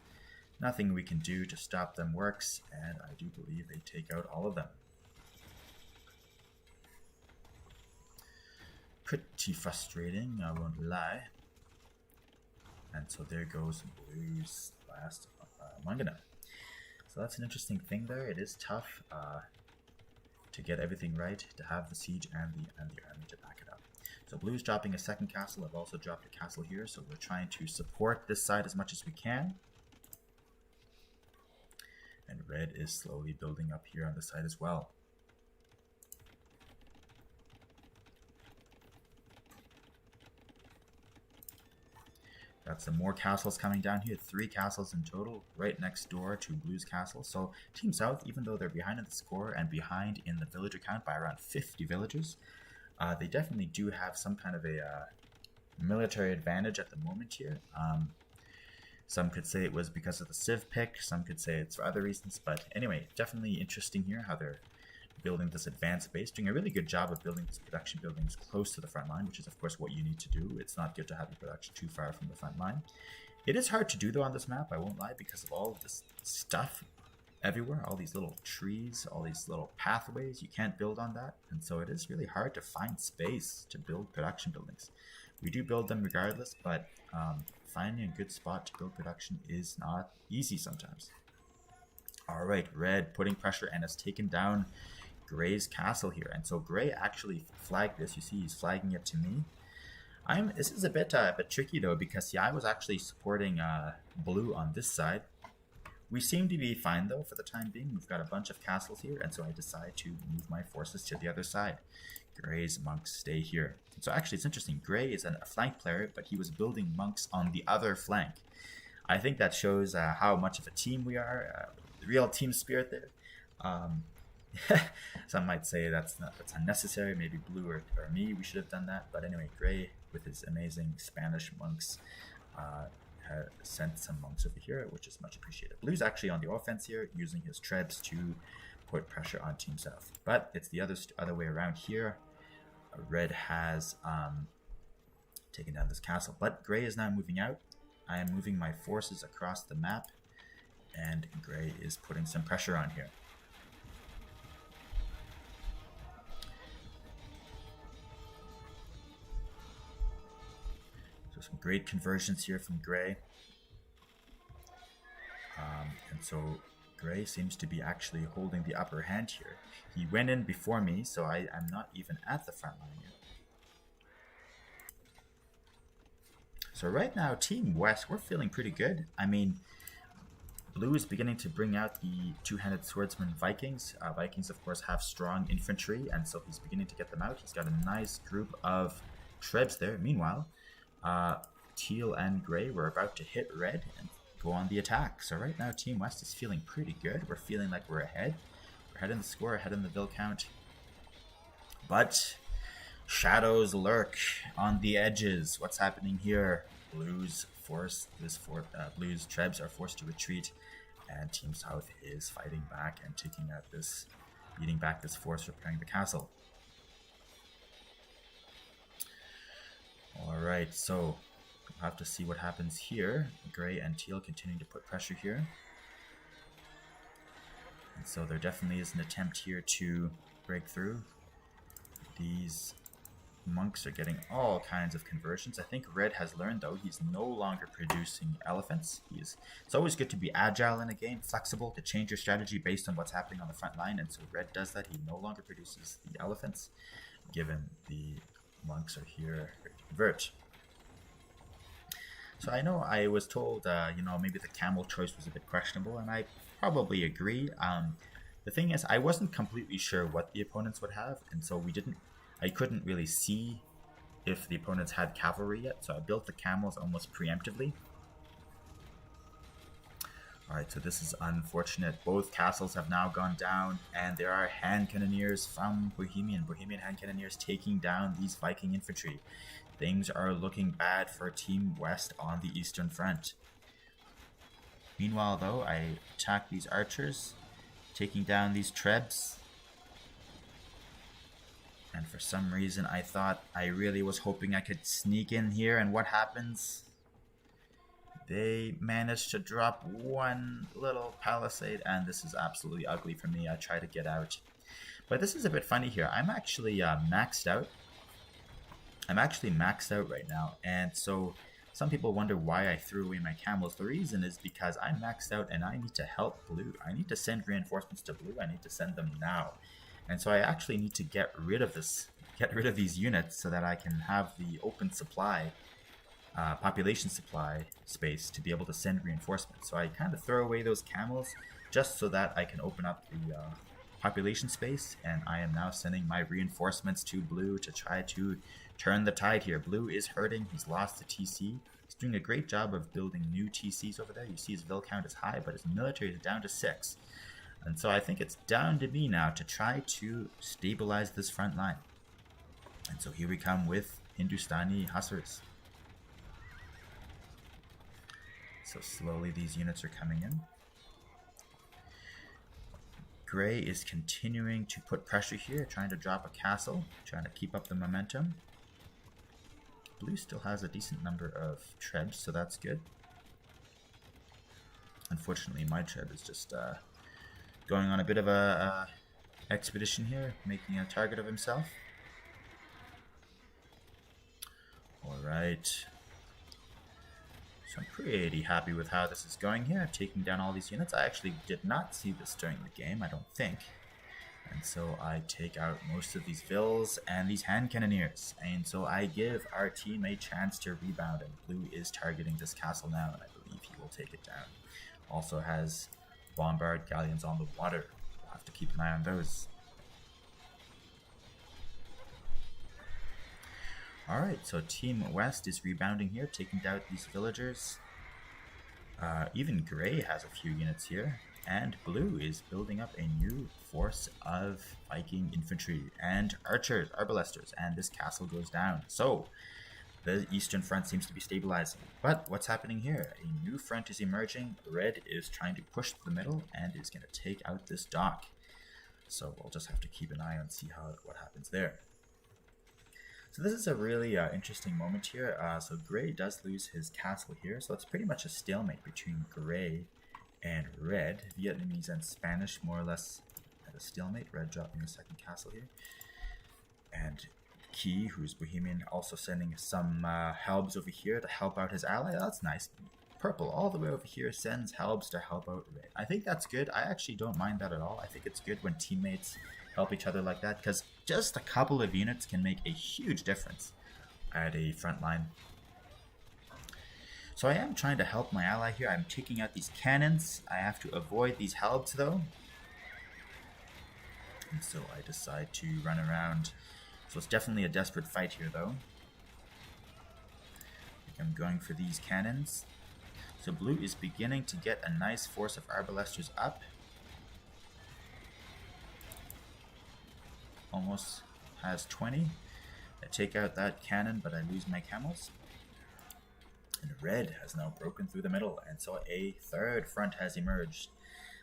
Nothing we can do to stop them works, and I do believe they take out all of them. Pretty frustrating, I won't lie. And so there goes Blue's last mangonel. So that's an interesting thing there. It is tough to get everything right, to have the siege and the army to back it up. So Blue's dropping a second castle. I've also dropped a castle here, so we're trying to support this side as much as we can. And red is slowly building up here on the side as well. Got some more castles coming down here. 3 castles in total, right next door to Blue's castle. So Team South, even though they're behind in the score and behind in the villager count by around 50 villagers, they definitely do have some kind of a military advantage at the moment here. Some could say it was because of the Civ pick, some could say it's for other reasons, but anyway, definitely interesting here how they're building this advanced base, doing a really good job of building these production buildings close to the front line, which is of course what you need to do. It's not good to have your production too far from the front line. It is hard to do though on this map, I won't lie, because of all of this stuff everywhere, all these little trees, all these little pathways. You can't build on that, and so it is really hard to find space to build production buildings. We do build them regardless, but finding a good spot to build production is not easy sometimes. Alright, red putting pressure and has taken down Gray's castle here, and so Gray actually flagged this. You see he's flagging it to me. This is a bit tricky though, because I was actually supporting Blue on this side. We seem to be fine though for the time being. We've got a bunch of castles here, and so I decide to move my forces to the other side. Gray's monks stay here. So actually it's interesting. Gray is a flank player, but he was building monks on the other flank. I think that shows how much of a team we are. Real team spirit there. Some might say that's unnecessary. Maybe Blue or me, we should have done that. But anyway, Gray with his amazing Spanish monks sent some monks over here, which is much appreciated. Blue's actually on the offense here, using his trebs to put pressure on Team South. But it's the other way around here. Red has taken down this castle, but Gray is now moving out. I am moving my forces across the map, and Gray is putting some pressure on here. So some great conversions here from Gray. And so Gray seems to be actually holding the upper hand here. He went in before me, so I am not even at the front line yet. So right now, Team West, we're feeling pretty good. I mean, Blue is beginning to bring out the two-handed swordsman Vikings. Vikings, of course, have strong infantry, and so he's beginning to get them out. He's got a nice group of Trebs there. Meanwhile, Teal and Gray were about to hit Red and go on the attack. So right now, Team West is feeling pretty good. We're feeling like we're ahead. We're ahead in the score, ahead in the vill count. But shadows lurk on the edges. What's happening here? Blue's Trebs are forced to retreat, and Team South is fighting back and beating back this force, repairing the castle. Alright, so we'll have to see what happens here. Gray and Teal continuing to put pressure here. And so there definitely is an attempt here to break through. These monks are getting all kinds of conversions. I think Red has learned, though, he's no longer producing elephants. It's always good to be agile in a game, flexible, to change your strategy based on what's happening on the front line, and so Red does that. He no longer produces the elephants, given the monks are here to convert. So I know I was told, maybe the camel choice was a bit questionable, and I probably agree. The thing is, I wasn't completely sure what the opponents would have, and so I couldn't really see if the opponents had cavalry yet, so I built the camels almost preemptively. Alright, so this is unfortunate. Both castles have now gone down, and there are hand cannoneers from Bohemian hand cannoneers taking down these Viking infantry. Things are looking bad for Team West on the Eastern Front. Meanwhile, though, I attack these archers, taking down these Trebs. And for some reason, I really was hoping I could sneak in here, and what happens? They managed to drop one little palisade, and this is absolutely ugly for me. I try to get out. But this is a bit funny here. I'm actually maxed out. I'm actually maxed out right now, and so some people wonder why I threw away my camels. The reason is because I'm maxed out and I need to help Blue. I need to send reinforcements to Blue. I need to send them now. And so I actually need to get rid of these units so that I can have the open supply, population supply space to be able to send reinforcements. So I kind of throw away those camels just so that I can open up the population space, and I am now sending my reinforcements to Blue to try to turn the tide here. Blue is hurting. He's lost the TC. He's doing a great job of building new TCs over there. You see his vill count is high, but his military is down to 6. And so I think it's down to me now to try to stabilize this front line. And so here we come with Hindustani Hussars. So slowly these units are coming in. Gray is continuing to put pressure here, trying to drop a castle, trying to keep up the momentum. Blue still has a decent number of Trebs, so that's good. Unfortunately, my Treb is just going on a bit of a expedition here, making a target of himself. Alright. So I'm pretty happy with how this is going here, taking down all these units. I actually did not see this during the game, I don't think. And so I take out most of these vills and these hand cannoneers. And so I give our team a chance to rebound, and Blue is targeting this castle now, and I believe he will take it down. Also has bombard galleons on the water. We'll have to keep an eye on those. Alright, so Team West is rebounding here, taking down these villagers. Even Gray has a few units here. And Blue is building up a new force of Viking infantry and archers, arbalesters, and this castle goes down. So the Eastern Front seems to be stabilizing. But what's happening here? A new front is emerging. Red is trying to push to the middle and is going to take out this dock. So we'll just have to keep an eye on see what happens there. So this is a really interesting moment here. So Gray does lose his castle here. So it's pretty much a stalemate between Gray and Red. Vietnamese and Spanish more or less at a stalemate. Red dropping a second castle here. And Key, who's Bohemian, also sending some helbs over here to help out his ally. That's nice. Purple all the way over here sends helbs to help out Red. I think that's good. I actually don't mind that at all. I think it's good when teammates help each other like that, because just a couple of units can make a huge difference at a front line. So I am trying to help my ally here. I'm taking out these cannons. I have to avoid these halberds though. And so I decide to run around. So it's definitely a desperate fight here though. I'm going for these cannons. So blue is beginning to get a nice force of arbalesters up. Almost has 20. I take out that cannon, but I lose my camels. And red has now broken through the middle, and so a third front has emerged.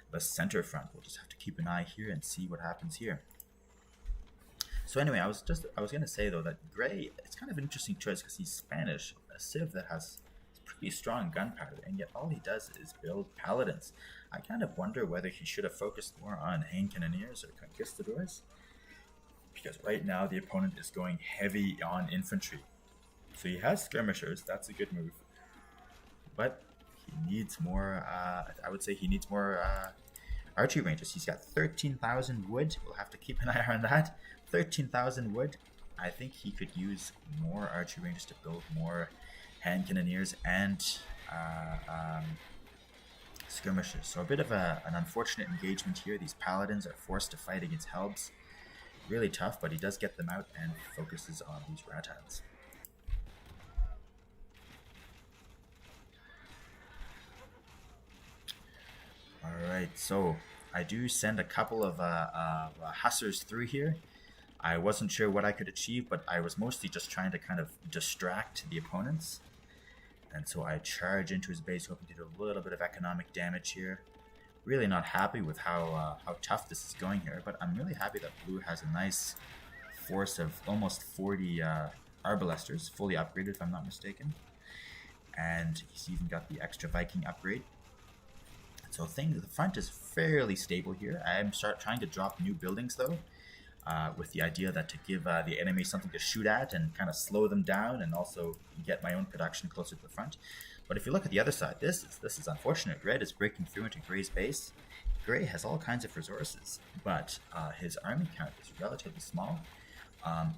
The center front. We'll just have to keep an eye here and see what happens here. So anyway, I was gonna say though that gray, it's kind of an interesting choice because he's Spanish, a civ that has pretty strong gunpowder, and yet all he does is build paladins. I kind of wonder whether he should have focused more on hand cannoneers or conquistadors, because right now the opponent is going heavy on infantry. So he has skirmishers, that's a good move, but he needs more. I would say he needs more archery ranges. He's got 13,000 wood. We'll have to keep an eye on that. 13,000 wood. I think he could use more archery ranges to build more hand cannoneers and skirmishers. So a bit of an unfortunate engagement here. These paladins are forced to fight against helbs. Really tough, but he does get them out and focuses on these rattans. Alright, so I do send a couple of hussars through here. I wasn't sure what I could achieve, but I was mostly just trying to kind of distract the opponents. And so I charge into his base, hoping to do a little bit of economic damage here. Really not happy with how tough this is going here, but I'm really happy that blue has a nice force of almost 40 arbalesters, fully upgraded if I'm not mistaken. And he's even got the extra Viking upgrade. So the front is fairly stable here. I am trying to drop new buildings though, with the idea that to give the enemy something to shoot at and kind of slow them down, and also get my own production closer to the front. But if you look at the other side, this is unfortunate. Red is breaking through into Gray's base. Gray has all kinds of resources, but his army count is relatively small,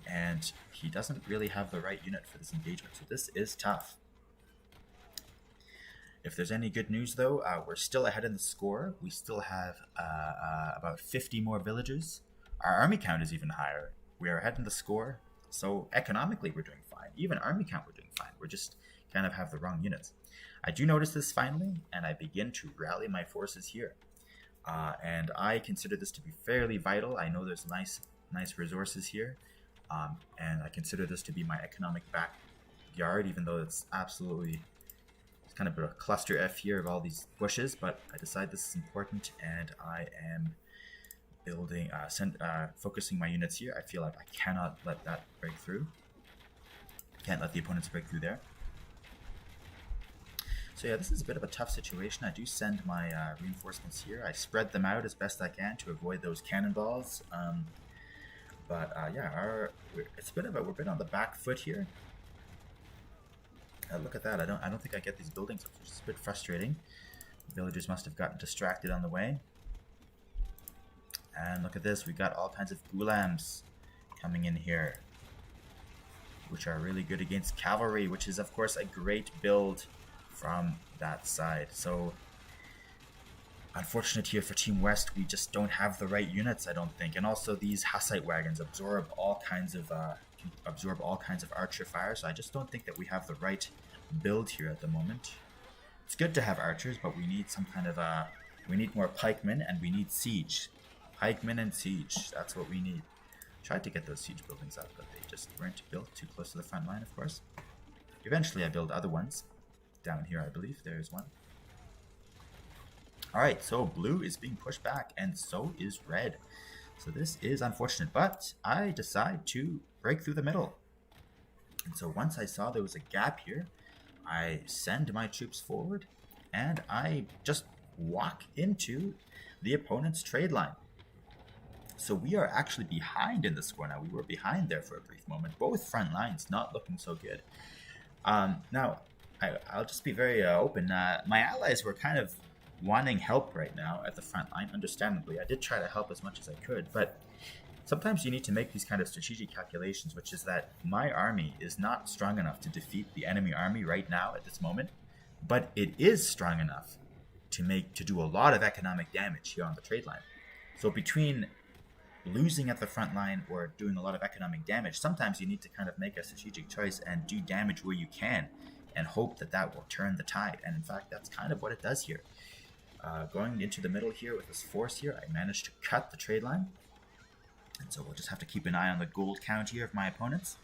and he doesn't really have the right unit for this engagement. So this is tough. If there's any good news though, we're still ahead in the score. We still have about 50 more villagers. Our army count is even higher. We are ahead in the score. So economically we're doing fine. Even army count we're doing fine. We're just kind of have the wrong units. I do notice this finally, and I begin to rally my forces here. And I consider this to be fairly vital. I know there's nice resources here. And I consider this to be my economic backyard, even though it's absolutely... kind of a cluster F here of all these bushes, but I decide this is important, and I am building, focusing my units here. I feel like I cannot let that break through. Can't let the opponents break through there. So yeah, this is a bit of a tough situation. I do send my reinforcements here. I spread them out as best I can to avoid those cannonballs. Yeah, it's a bit of we're a bit on the back foot here. Look at that. I don't think I get these buildings up, which is a bit frustrating. Villagers must have gotten distracted on the way. And look at this. We've got all kinds of gulams coming in here, which are really good against cavalry, which is of course a great build from that side. So unfortunate here for Team West, we just don't have the right units, I don't think. And also these Hussite wagons absorb all kinds of archer fire, so I just don't think that we have the right build here at the moment. It's good to have archers, but we need some kind of we need more pikemen, and we need siege. Pikemen and siege, that's what we need. Tried to get those siege buildings up, but they just weren't built too close to the front line, of course. Eventually I build other ones. Down here, I believe, there's one. Alright, so blue is being pushed back, and so is red. So this is unfortunate, but I decide to break through the middle. And so once I saw there was a gap here, I send my troops forward, and I just walk into the opponent's trade line. So we are actually behind in the score now. We were behind there for a brief moment. Both front lines not looking so good. Now, I'll just be very open. My allies were kind of wanting help right now at the front line, understandably. I did try to help as much as I could, but sometimes you need to make these kind of strategic calculations, which is that my army is not strong enough to defeat the enemy army right now at this moment. but it is strong enough to do a lot of economic damage here on the trade line. So between losing at the front line or doing a lot of economic damage, sometimes you need to kind of make a strategic choice and do damage where you can and hope that that will turn the tide. And in fact, that's kind of what it does here. Going into the middle here with this force here, I managed to cut the trade line. And so we'll just have to keep an eye on the gold count here of my opponents,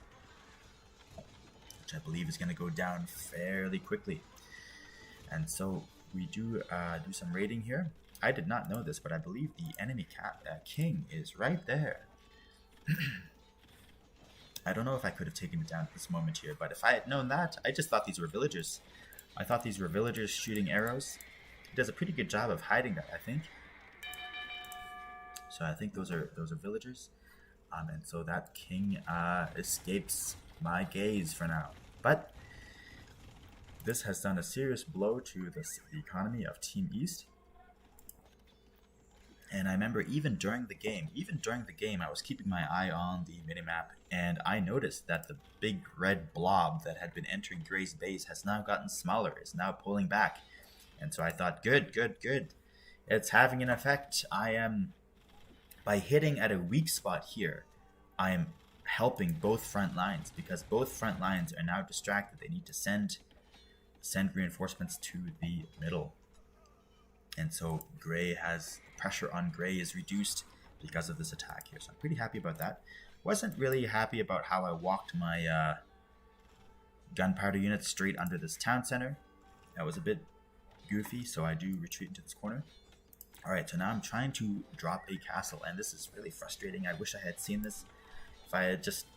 which I believe is going to go down fairly quickly. And so we do some raiding here. I did not know this, but I believe the enemy king is right there. I don't know if I could have taken it down at this moment here, but if I had known that, I just thought these were villagers. I thought these were villagers shooting arrows. He does a pretty good job of hiding that, I think. So I think those are villagers. And so that king escapes my gaze for now. But this has done a serious blow to the economy of Team East. And I remember even during the game, I was keeping my eye on the minimap, and I noticed that the big red blob that had been entering Gray's base has now gotten smaller, is now pulling back. And so I thought, good. It's having an effect. By hitting at a weak spot here, I am helping both front lines, because both front lines are now distracted. They need to send reinforcements to the middle. And so pressure on Gray is reduced because of this attack here. So I'm pretty happy about that. Wasn't really happy about how I walked my gunpowder units straight under this town center. That was a bit goofy, so I do retreat into this corner. Alright, so now I'm trying to drop a castle, and this is really frustrating. I wish I had seen this. If I had just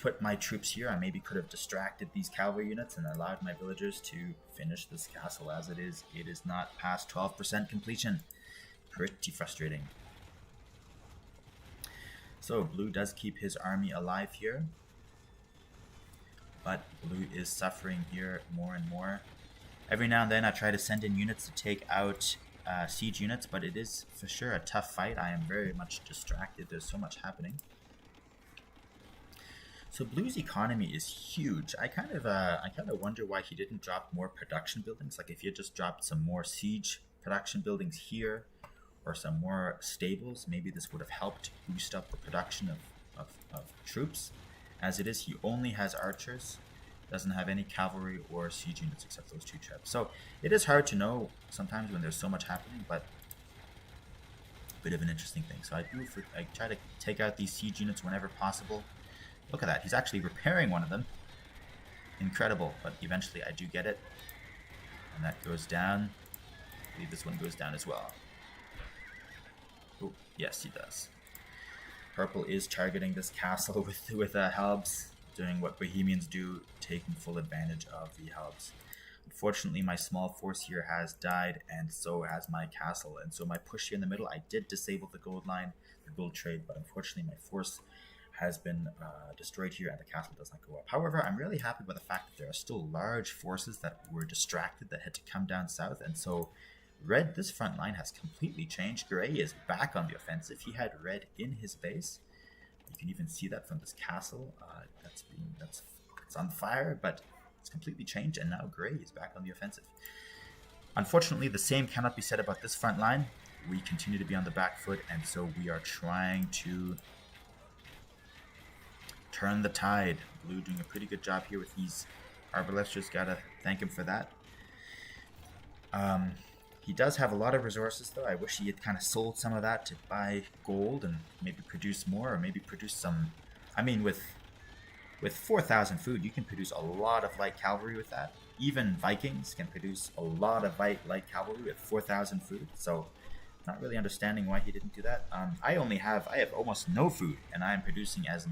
put my troops here, I maybe could have distracted these cavalry units and allowed my villagers to finish this castle. As it is not past 12% completion. Pretty frustrating. So blue does keep his army alive here, but blue is suffering here more and more. Every now and then I try to send in units to take out siege units, but it is for sure a tough fight. I am very much distracted. There's so much happening. So blue's economy is huge. I kind of wonder why he didn't drop more production buildings. Like if he had just dropped some more siege production buildings here, or some more stables, maybe this would have helped boost up the production of troops. As it is, he only has archers, doesn't have any cavalry or siege units except those two troops. So it is hard to know sometimes when there's so much happening, but a bit of an interesting thing. So I try to take out these siege units whenever possible. Look at that, he's actually repairing one of them. Incredible, but eventually I do get it. And that goes down. I believe this one goes down as well. Oh, yes, he does. Purple is targeting this castle with helbs, doing what Bohemians do, taking full advantage of the helbs. Unfortunately, my small force here has died, and so has my castle. And so my push here in the middle, I did disable the gold line, the gold trade, but unfortunately my force has been destroyed here, and the castle does not go up. However, I'm really happy with the fact that there are still large forces that were distracted that had to come down south, and so red, this front line has completely changed. Gray is back on the offensive. He had red in his base. You can even see that from this castle. It's on fire, but it's completely changed, and now Gray is back on the offensive. Unfortunately, the same cannot be said about this front line. We continue to be on the back foot, and so we are trying to turn the tide. Blue doing a pretty good job here with these arbalesters. Gotta thank him for that. He does have a lot of resources, though. I wish he had kind of sold some of that to buy gold and maybe produce more, or maybe produce some... I mean, with 4,000 food, you can produce a lot of light cavalry with that. Even Vikings can produce a lot of light cavalry with 4,000 food. So, not really understanding why he didn't do that. I have almost no food, and I am producing as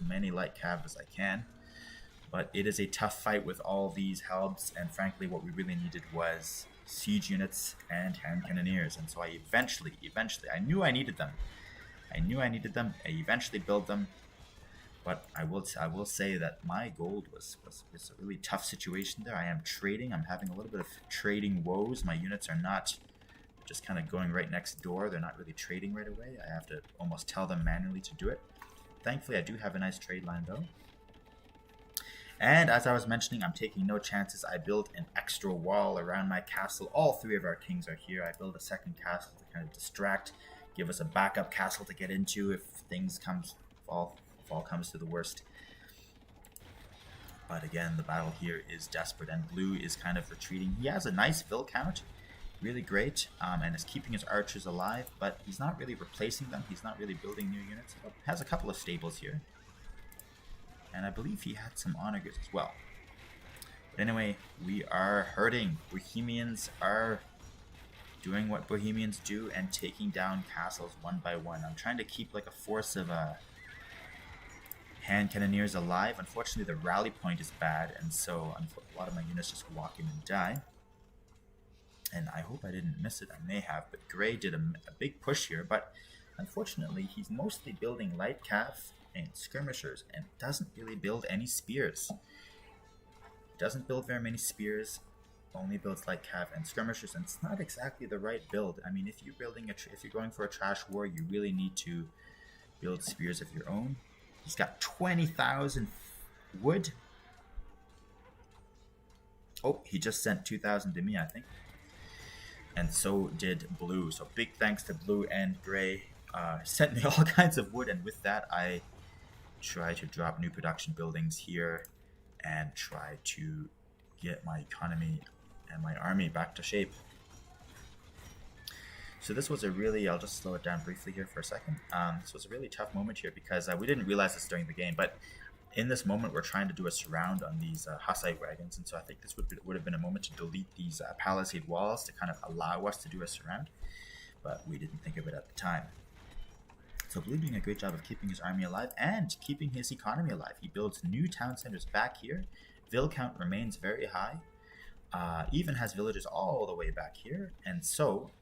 many light cav as I can. But it is a tough fight with all these helbs, and frankly, what we really needed was siege units and hand cannoneers. And so I eventually, I knew I needed them. I eventually built them. But I will say that my gold was a really tough situation there. I am trading. I'm having a little bit of trading woes. My units are not just kind of going right next door. They're not really trading right away. I have to almost tell them manually to do it. Thankfully, I do have a nice trade line, though. And as I was mentioning, I'm taking no chances. I built an extra wall around my castle. All three of our kings are here. I built a second castle to kind of distract, give us a backup castle to get into if things comes, if all comes to the worst. But again, the battle here is desperate, and blue is kind of retreating. He has a nice fill count, really great, and is keeping his archers alive, but he's not really replacing them. He's not really building new units. He has a couple of stables here. And I believe he had some honor goods as well. But anyway, we are hurting. Bohemians are doing what Bohemians do and taking down castles one by one. I'm trying to keep like a force of hand cannoneers alive. Unfortunately, the rally point is bad, and so a lot of my units just walk in and die. And I hope I didn't miss it. I may have, but Gray did a big push here, but unfortunately, he's mostly building light cav and skirmishers and doesn't really build any spears. He doesn't build very many spears, only builds light cav and skirmishers, and it's not exactly the right build. I mean, if you're going for a trash war, you really need to build spears of your own. He's got 20,000 wood. Oh, he just sent 2,000 to me, I think. And so did blue. So big thanks to blue and gray. Sent me all kinds of wood, and with that I try to drop new production buildings here and try to get my economy and my army back to shape. So this was a really, I'll just slow it down briefly here for a second. This was a really tough moment here because we didn't realize this during the game, but in this moment we're trying to do a surround on these Hussite wagons, and so I think this would have been a moment to delete these palisade walls to kind of allow us to do a surround, but we didn't think of it at the time. So blue doing a great job of keeping his army alive and keeping his economy alive. He builds new town centers back here. Vill count remains very high. Even has villagers all the way back here. And so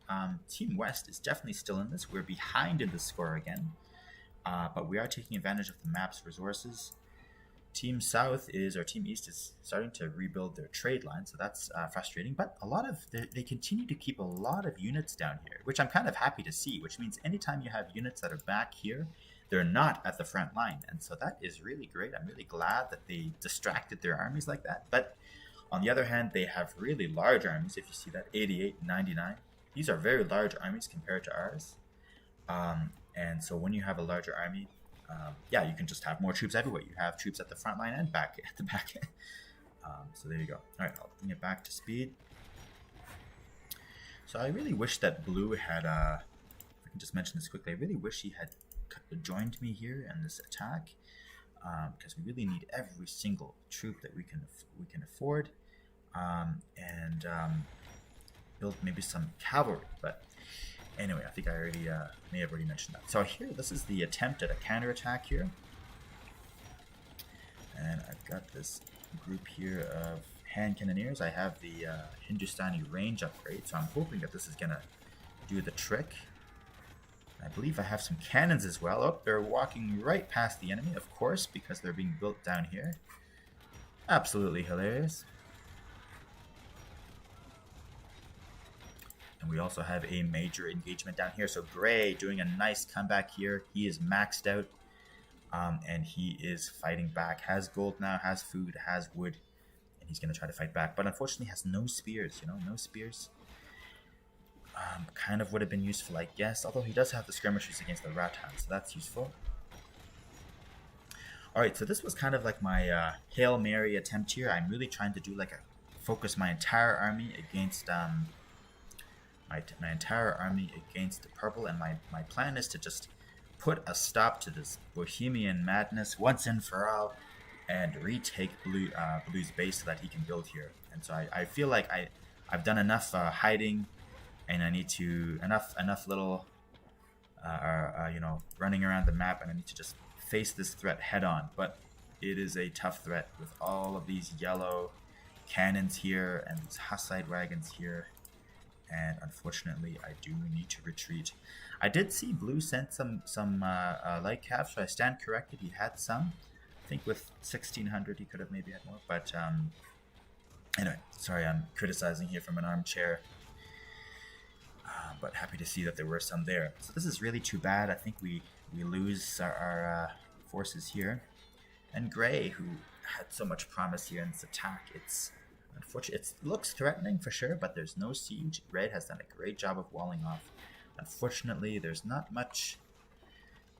Team West is definitely still in this. We're behind in the score again. But we are taking advantage of the map's resources. Team East is starting to rebuild their trade line, so that's frustrating. But they continue to keep a lot of units down here, which I'm kind of happy to see, which means anytime you have units that are back here, they're not at the front line. And so that is really great. I'm really glad that they distracted their armies like that. But on the other hand, they have really large armies. If you see that, 88, 99. These are very large armies compared to ours. And so when you have a larger army, you can just have more troops everywhere. You have troops at the front line and back at the back end. So there you go. All right, I'll bring it back to speed. So I really wish that blue had, if I can just mention this quickly, I really wish he had joined me here in this attack, because we really need every single troop that we can afford, and build maybe some cavalry. But anyway, I think I already may have already mentioned that. So here, this is the attempt at a counterattack here. And I've got this group here of hand cannoneers. I have the Hindustani range upgrade, so I'm hoping that this is going to do the trick. I believe I have some cannons as well. Oh, they're walking right past the enemy, of course, because they're being built down here. Absolutely hilarious. And we also have a major engagement down here. So Gray doing a nice comeback here. He is maxed out, and he is fighting back. Has gold now, has food, has wood, and he's going to try to fight back. But unfortunately has no spears, no spears. Kind of would have been useful, I guess. Although he does have the skirmishers against the Rattan, so that's useful. Alright, so this was kind of like my Hail Mary attempt here. I'm really trying to do focus my entire army against... my entire army against the purple, and my plan is to just put a stop to this Bohemian madness once and for all and retake blue's base so that he can build here. And so I feel like I've done enough hiding, and I need to enough little running around the map, and I need to just face this threat head on. But it is a tough threat with all of these yellow cannons here and these Hussite wagons here. And unfortunately, I do need to retreat. I did see blue sent some light cav, so I stand corrected. He had some. I think with 1,600, he could have maybe had more. But anyway, sorry, I'm criticizing here from an armchair. But happy to see that there were some there. So this is really too bad. I think we lose our forces here. And Gray, who had so much promise here in this attack, it's unfortunate. It looks threatening for sure, but there's no siege. Red has done a great job of walling off. Unfortunately, there's not much.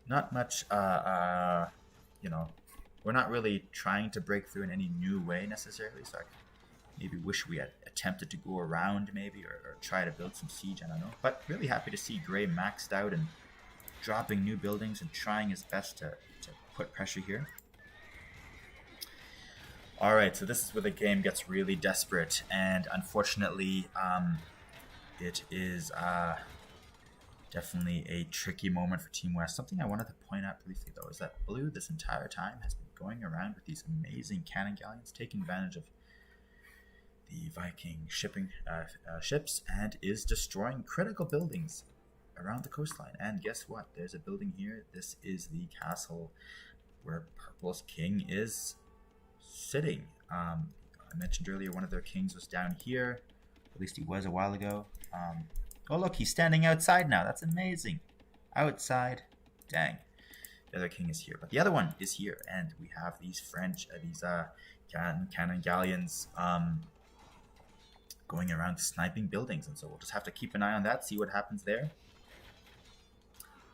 You know, we're not really trying to break through in any new way necessarily. So I maybe wish we had attempted to go around maybe or try to build some siege. I don't know. But really happy to see Gray maxed out and dropping new buildings and trying his best to put pressure here. Alright, so this is where the game gets really desperate, and unfortunately, it is definitely a tricky moment for Team West. Something I wanted to point out briefly, though, is that Blue this entire time has been going around with these amazing cannon galleons, taking advantage of the Viking shipping ships, and is destroying critical buildings around the coastline. And guess what? There's a building here. This is the castle where Purple's king is sitting. I mentioned earlier one of their kings was down here. At least he was a while ago. Oh look, he's standing outside now. That's amazing. Outside. Dang. The other king is here, but the other one is here, and we have these French, cannon galleons going around sniping buildings, and so we'll just have to keep an eye on that, see what happens there.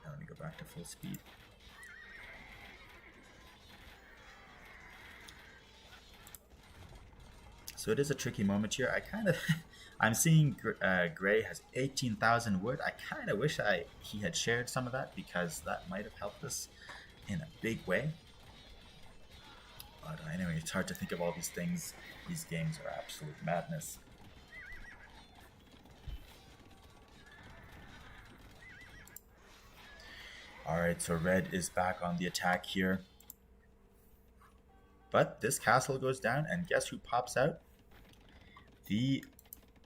Now let me go back to full speed. So it is a tricky moment here. I'm seeing Gray has 18,000 wood. I kind of wish he had shared some of that, because that might have helped us in a big way. But anyway, it's hard to think of all these things. These games are absolute madness. Alright, so Red is back on the attack here. But this castle goes down, and guess who pops out? The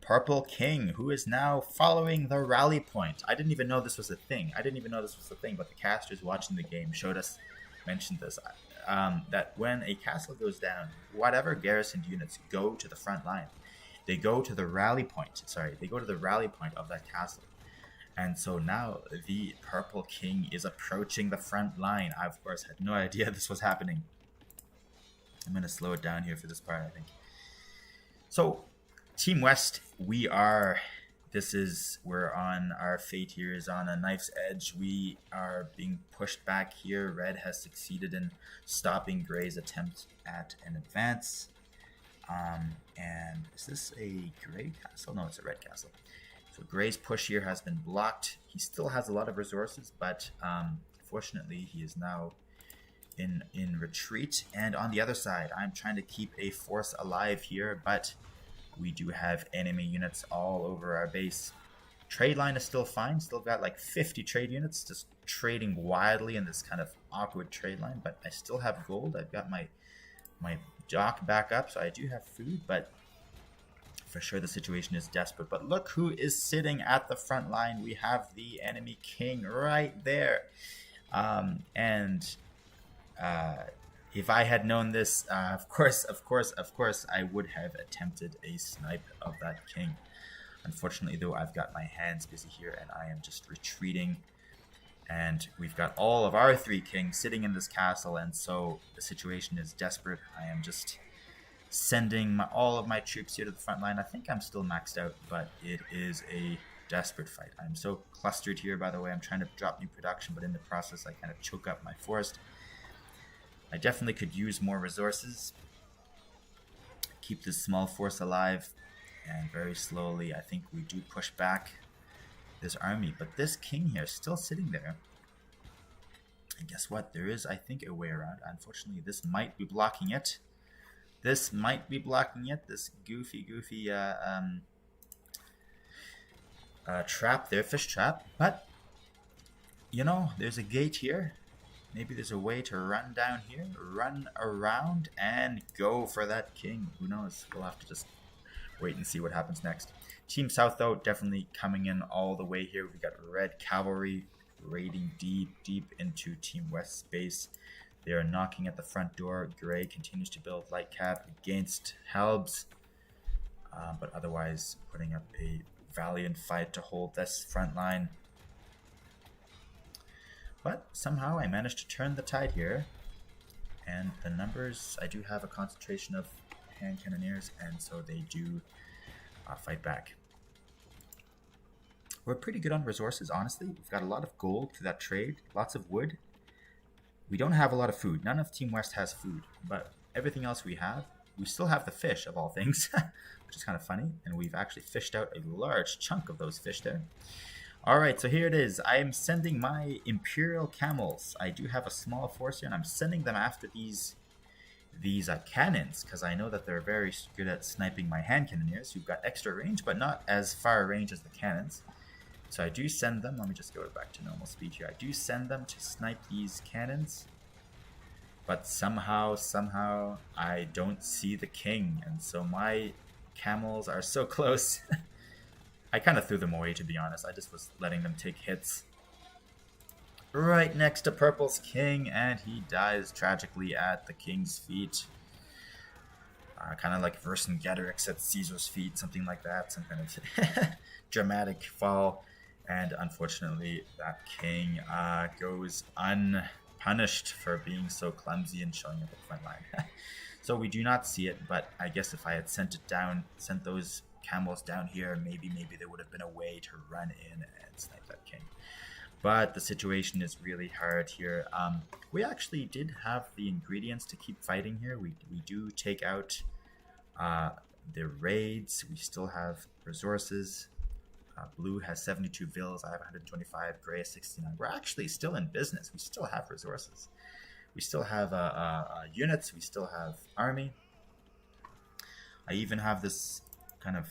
Purple King, who is now following the rally point. I didn't even know this was a thing. But the casters watching the game mentioned this, that when a castle goes down, whatever garrisoned units go to the front line. They go to the rally point. They go to the rally point of that castle. And so now the Purple King is approaching the front line. I, of course, had no idea this was happening. I'm going to slow it down here for this part, I think. So, Team West, we're on our fate here is on a knife's edge. We are being pushed back here. Red has succeeded in stopping Gray's attempt at an advance. And is this a Gray castle? No, it's a Red castle. So Gray's push here has been blocked. He still has a lot of resources, but fortunately he is now in retreat. And on the other side, I'm trying to keep a force alive here, but we do have enemy units all over our base. Trade line is still fine. Still got like 50 trade units just trading wildly in this kind of awkward trade line, but I still have gold. I've got my dock back up, so I do have food, but for sure the situation is desperate. But look who is sitting at the front line. We have the enemy king right there. If I had known this, of course, I would have attempted a snipe of that king. Unfortunately, though, I've got my hands busy here, and I am just retreating. And we've got all of our 3 kings sitting in this castle, and so the situation is desperate. I am just sending all of my troops here to the front line. I think I'm still maxed out, but it is a desperate fight. I'm so clustered here, by the way. I'm trying to drop new production, but in the process, I kind of choke up my forest. I definitely could use more resources. Keep this small force alive, and very slowly, I think we do push back this army. But this king here is still sitting there. And guess what? There is, I think, a way around. Unfortunately, this might be blocking it. This goofy trap there, fish trap. But, you know, there's a gate here. Maybe there's a way to run down here, run around, and go for that king. Who knows? We'll have to just wait and see what happens next. Team South, though, definitely coming in all the way here. We've got Red Cavalry raiding deep into Team West's base. They are knocking at the front door. Gray continues to build light cap against Halbs, but otherwise putting up a valiant fight to hold this front line. But somehow I managed to turn the tide here, and the numbers, I do have a concentration of hand cannoneers, and so they do fight back. We're pretty good on resources, honestly. We've got a lot of gold to that trade, lots of wood. We don't have a lot of food. None of Team West has food, but everything else we have. We still have the fish, of all things, which is kind of funny, and we've actually fished out a large chunk of those fish there. All right, so here it is. I am sending my Imperial camels. I do have a small force here, and I'm sending them after these cannons, because I know that they're very good at sniping my hand cannoneers, who've got extra range, but not as far range as the cannons. So I do send them. Let me just go back to normal speed here. I do send them to snipe these cannons. But somehow, I don't see the king. And so my camels are so close. I kind of threw them away, to be honest. I just was letting them take hits. Right next to Purple's king, and he dies tragically at the king's feet. Kind of like Vercingetorix at Caesar's feet, something like that. Some kind of dramatic fall. And unfortunately, that king goes unpunished for being so clumsy and showing up at the front line. So we do not see it, but I guess if I had sent those camels down here, maybe there would have been a way to run in and snipe that king. But the situation is really hard here. We actually did have the ingredients to keep fighting here. We do take out the raids. We still have resources. Blue has 72 vills. I have 125. Gray has 69. We're actually still in business. We still have resources. We still have units. We still have army. I even have this kind of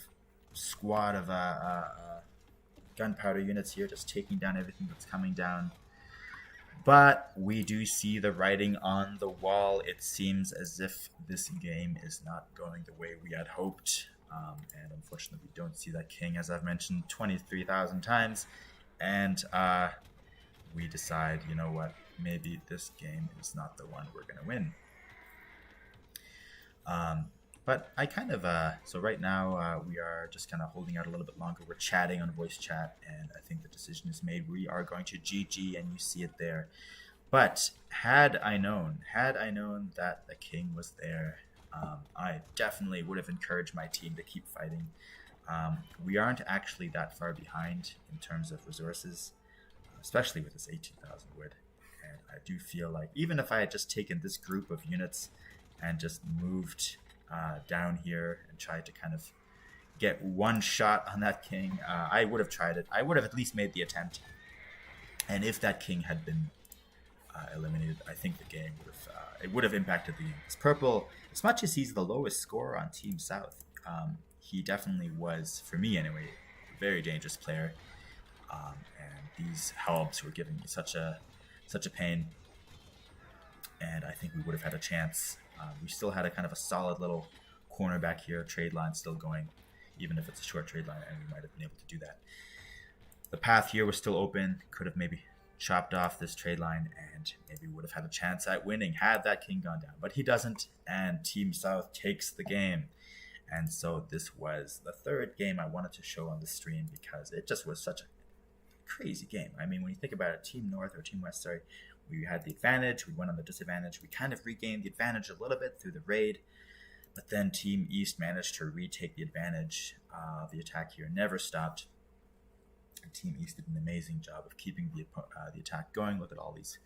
squad of gunpowder units here, just taking down everything that's coming down. But we do see the writing on the wall. It seems as if this game is not going the way we had hoped. And unfortunately, we don't see that king, as I've mentioned 23,000 times. And we decide, you know what, maybe this game is not the one we're going to win. But I kind of, so right now we are just kind of holding out a little bit longer. We're chatting on voice chat, and I think the decision is made. We are going to GG, and you see it there. But had I known that the king was there, I definitely would have encouraged my team to keep fighting. We aren't actually that far behind in terms of resources, especially with this 18,000 wood. And I do feel like even if I had just taken this group of units and just moved down here and tried to kind of get one shot on that king, I would have tried it. I would have at least made the attempt. And if that king had been eliminated, I think the game would have impacted the game. Because Purple, as much as he's the lowest scorer on Team South, he definitely was, for me anyway, a very dangerous player. And these helps were giving me such a pain. And I think we would have had a chance. We still had a kind of a solid little corner back here, trade line still going, even if it's a short trade line, and we might have been able to do that. The path here was still open, could have maybe chopped off this trade line and maybe would have had a chance at winning had that king gone down, but he doesn't, and Team South takes the game. And so this was the third game I wanted to show on the stream because it just was such a crazy game. I mean, when you think about it, Team North or Team West, we had the advantage, we went on the disadvantage, we kind of regained the advantage a little bit through the raid, but then Team East managed to retake the advantage. The attack here never stopped. Team East did an amazing job of keeping the attack going. Look at all these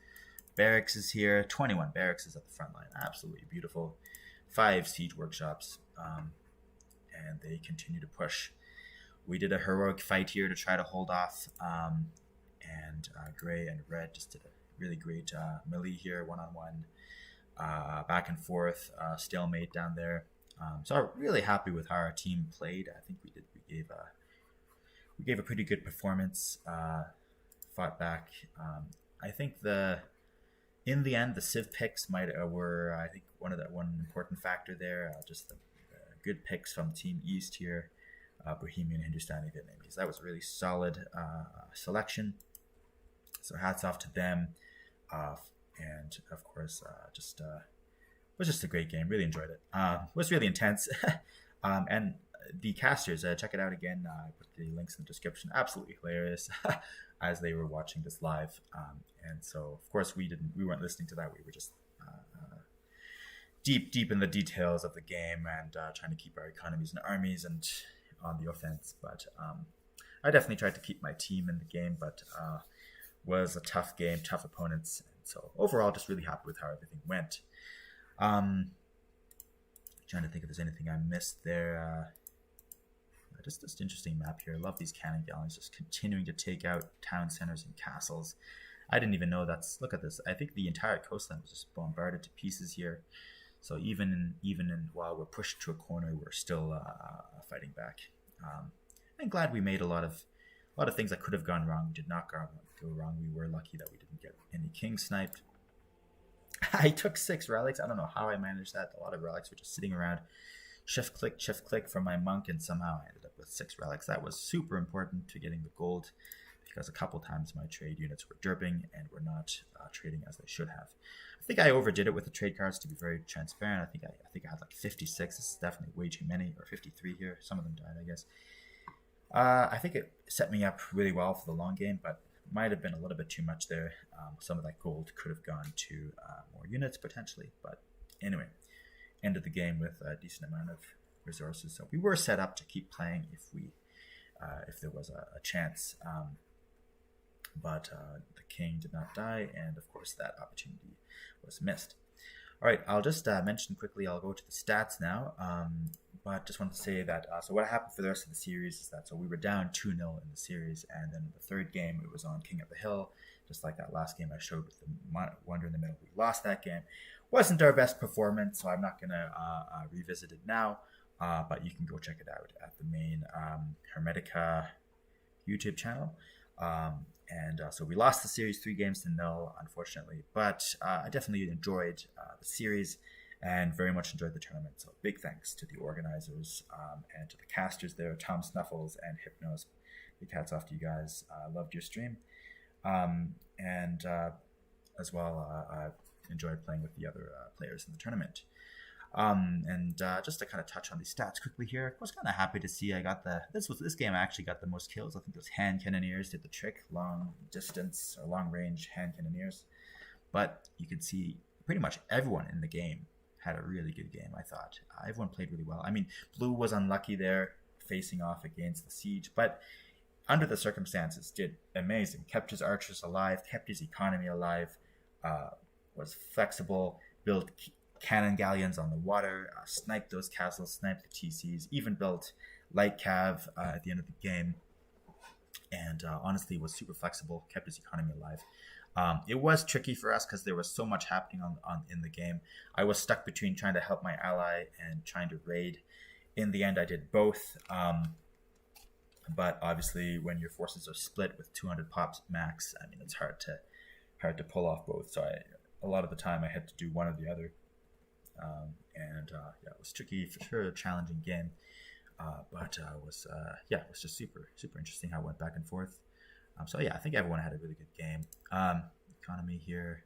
barracks here. 21 barracks at the front line. Absolutely beautiful. 5 siege workshops. And they continue to push. We did a heroic fight here to try to hold off. And Gray and Red just did a really great melee here, one-on-one. Back and forth. Stalemate down there. So I'm really happy with how our team played. I think we gave a pretty good performance, fought back. I think in the end, the Civ picks were I think one important factor there. Just the good picks from Team East here, Bohemian, Hindustani, Vietnamese. That was a really solid selection. So hats off to them. And of course, was just a great game. Really enjoyed it. Was really intense. And the casters, check it out again. I put the links in the description. Absolutely hilarious as they were watching this live. And so, of course, we weren't listening to that. We were just deep in the details of the game and trying to keep our economies and armies and on the offense. But I definitely tried to keep my team in the game, but was a tough game, tough opponents. And so overall, just really happy with how everything went. Trying to think if there's anything I missed there. Just this interesting map here. I love these cannon galleons just continuing to take out town centers and castles. I didn't even know that's. Look at this. I think the entire coastline was just bombarded to pieces here. So even while we're pushed to a corner, we're still fighting back. I'm glad we made a lot of things that could have gone wrong. Did not go wrong. We were lucky that we didn't get any king sniped. I took 6 relics. I don't know how I managed that. A lot of relics were just sitting around. Shift click from my monk, and somehow I ended up with 6 relics. That was super important to getting the gold, because a couple times my trade units were derping and were not trading as they should have. I think I overdid it with the trade cards, to be very transparent. I think I had like 56. This is definitely way too many, or 53 here. Some of them died, I guess. I think it set me up really well for the long game, but might have been a little bit too much there. Some of that gold could have gone to more units potentially, but anyway, ended the game with a decent amount of resources. So we were set up to keep playing if there was a chance. But the king did not die, and of course that opportunity was missed. All right, I'll just mention quickly, I'll go to the stats now, but just wanted to say that, so what happened for the rest of the series is that, so we were down 2-0 in the series, and then the third game, it was on King of the Hill, just like that last game I showed with the Wonder in the Middle. We lost that game. Wasn't our best performance, so I'm not going to revisit it now, but you can go check it out at the main Hermetica YouTube channel. So we lost the series 3-0, unfortunately, but I definitely enjoyed the series and very much enjoyed the tournament. So big thanks to the organizers and to the casters there, Tom Snuffles and Hypnos. Big hats off to you guys. Loved your stream. As well, I enjoyed playing with the other players in the tournament. Just to kind of touch on these stats quickly here, I was kind of happy to see I got this game I actually got the most kills. I think those hand cannoneers did the trick, long distance or long range hand cannoneers. But you can see pretty much everyone in the game had a really good game, I thought. Everyone played really well. I mean, Blue was unlucky there facing off against the siege, but under the circumstances did amazing. Kept his archers alive, kept his economy alive, was flexible, built cannon galleons on the water, sniped those castles, sniped the TCs, even built light cav at the end of the game, and honestly was super flexible, kept his economy alive. It was tricky for us because there was so much happening in the game. I was stuck between trying to help my ally and trying to raid. In the end, I did both, but obviously when your forces are split with 200 pops max, I mean, it's hard to pull off both. So a lot of the time I had to do one or the other. It was tricky for sure, a challenging game, but it was just super interesting how it went back and forth. I think everyone had a really good game. Economy here,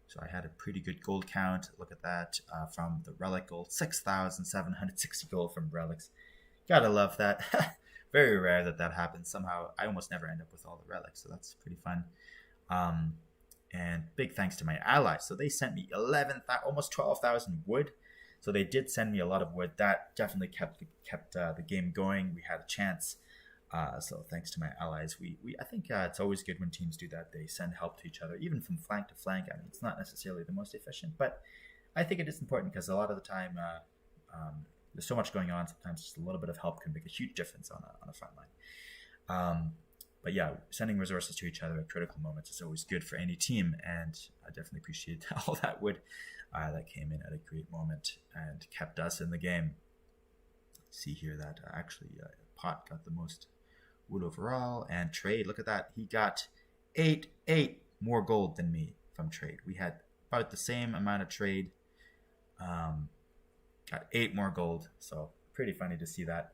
so I had a pretty good gold count. Look at that, from the relic gold, 6,760 gold from relics. Gotta love that. Very rare that happens. Somehow I almost never end up with all the relics, so that's pretty fun. And big thanks to my allies. So they sent me almost 12,000 wood. So they did send me a lot of wood. That definitely kept the game going. We had a chance. So thanks to my allies. I think it's always good when teams do that. They send help to each other, even from flank to flank. I mean, it's not necessarily the most efficient, but I think it is important because a lot of the time there's so much going on. Sometimes just a little bit of help can make a huge difference on a front line. But yeah, sending resources to each other at critical moments is always good for any team, and I definitely appreciate all that wood that came in at a great moment and kept us in the game. See here that actually Pot got the most wood overall, and Trade, look at that. He got 8 more gold than me from Trade. We had about the same amount of trade. Got 8 more gold, so pretty funny to see that.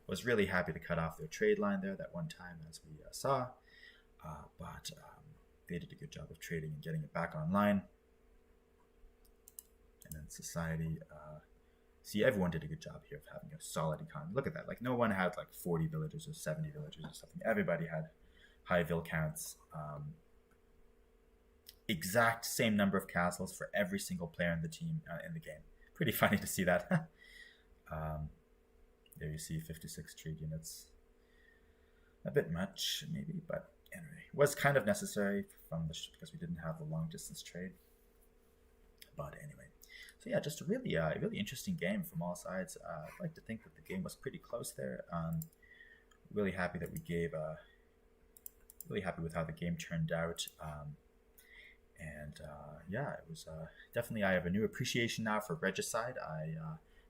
Was really happy to cut off their trade line there that one time, as we saw. But they did a good job of trading and getting it back online. And then society, see, everyone did a good job here of having a solid economy. Look at that. Like, no one had like 40 villagers or 70 villagers or something. Everybody had high vill counts. exact same number of castles for every single player in the team in the game. Pretty funny to see that. There you see 56 trade units. A bit much, maybe, but anyway, was kind of necessary because we didn't have the long distance trade. But anyway, so yeah, just a really interesting game from all sides. I'd like to think that the game was pretty close there. Really happy that we gave. Really happy with how the game turned out. Yeah, it was definitely. I have a new appreciation now for Regicide. I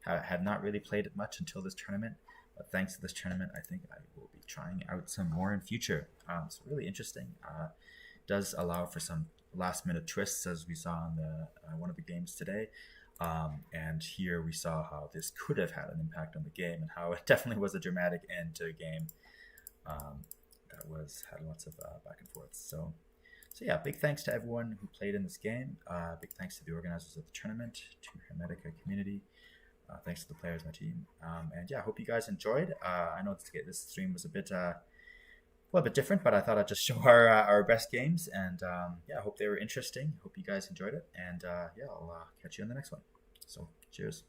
had not really played it much until this tournament, but thanks to this tournament, I think I will be trying out some more in future. It's really interesting. Does allow for some last minute twists, as we saw in the one of the games today. And here we saw how this could have had an impact on the game, and how it definitely was a dramatic end to a game that had lots of back and forth. So yeah, big thanks to everyone who played in this game. Big thanks to the organizers of the tournament, to Hermetica community. Thanks to the players on the team. And yeah, I hope you guys enjoyed. I know this stream was a bit different, but I thought I'd just show our best games. And yeah, I hope they were interesting. Hope you guys enjoyed it. And yeah, I'll catch you on the next one. So cheers.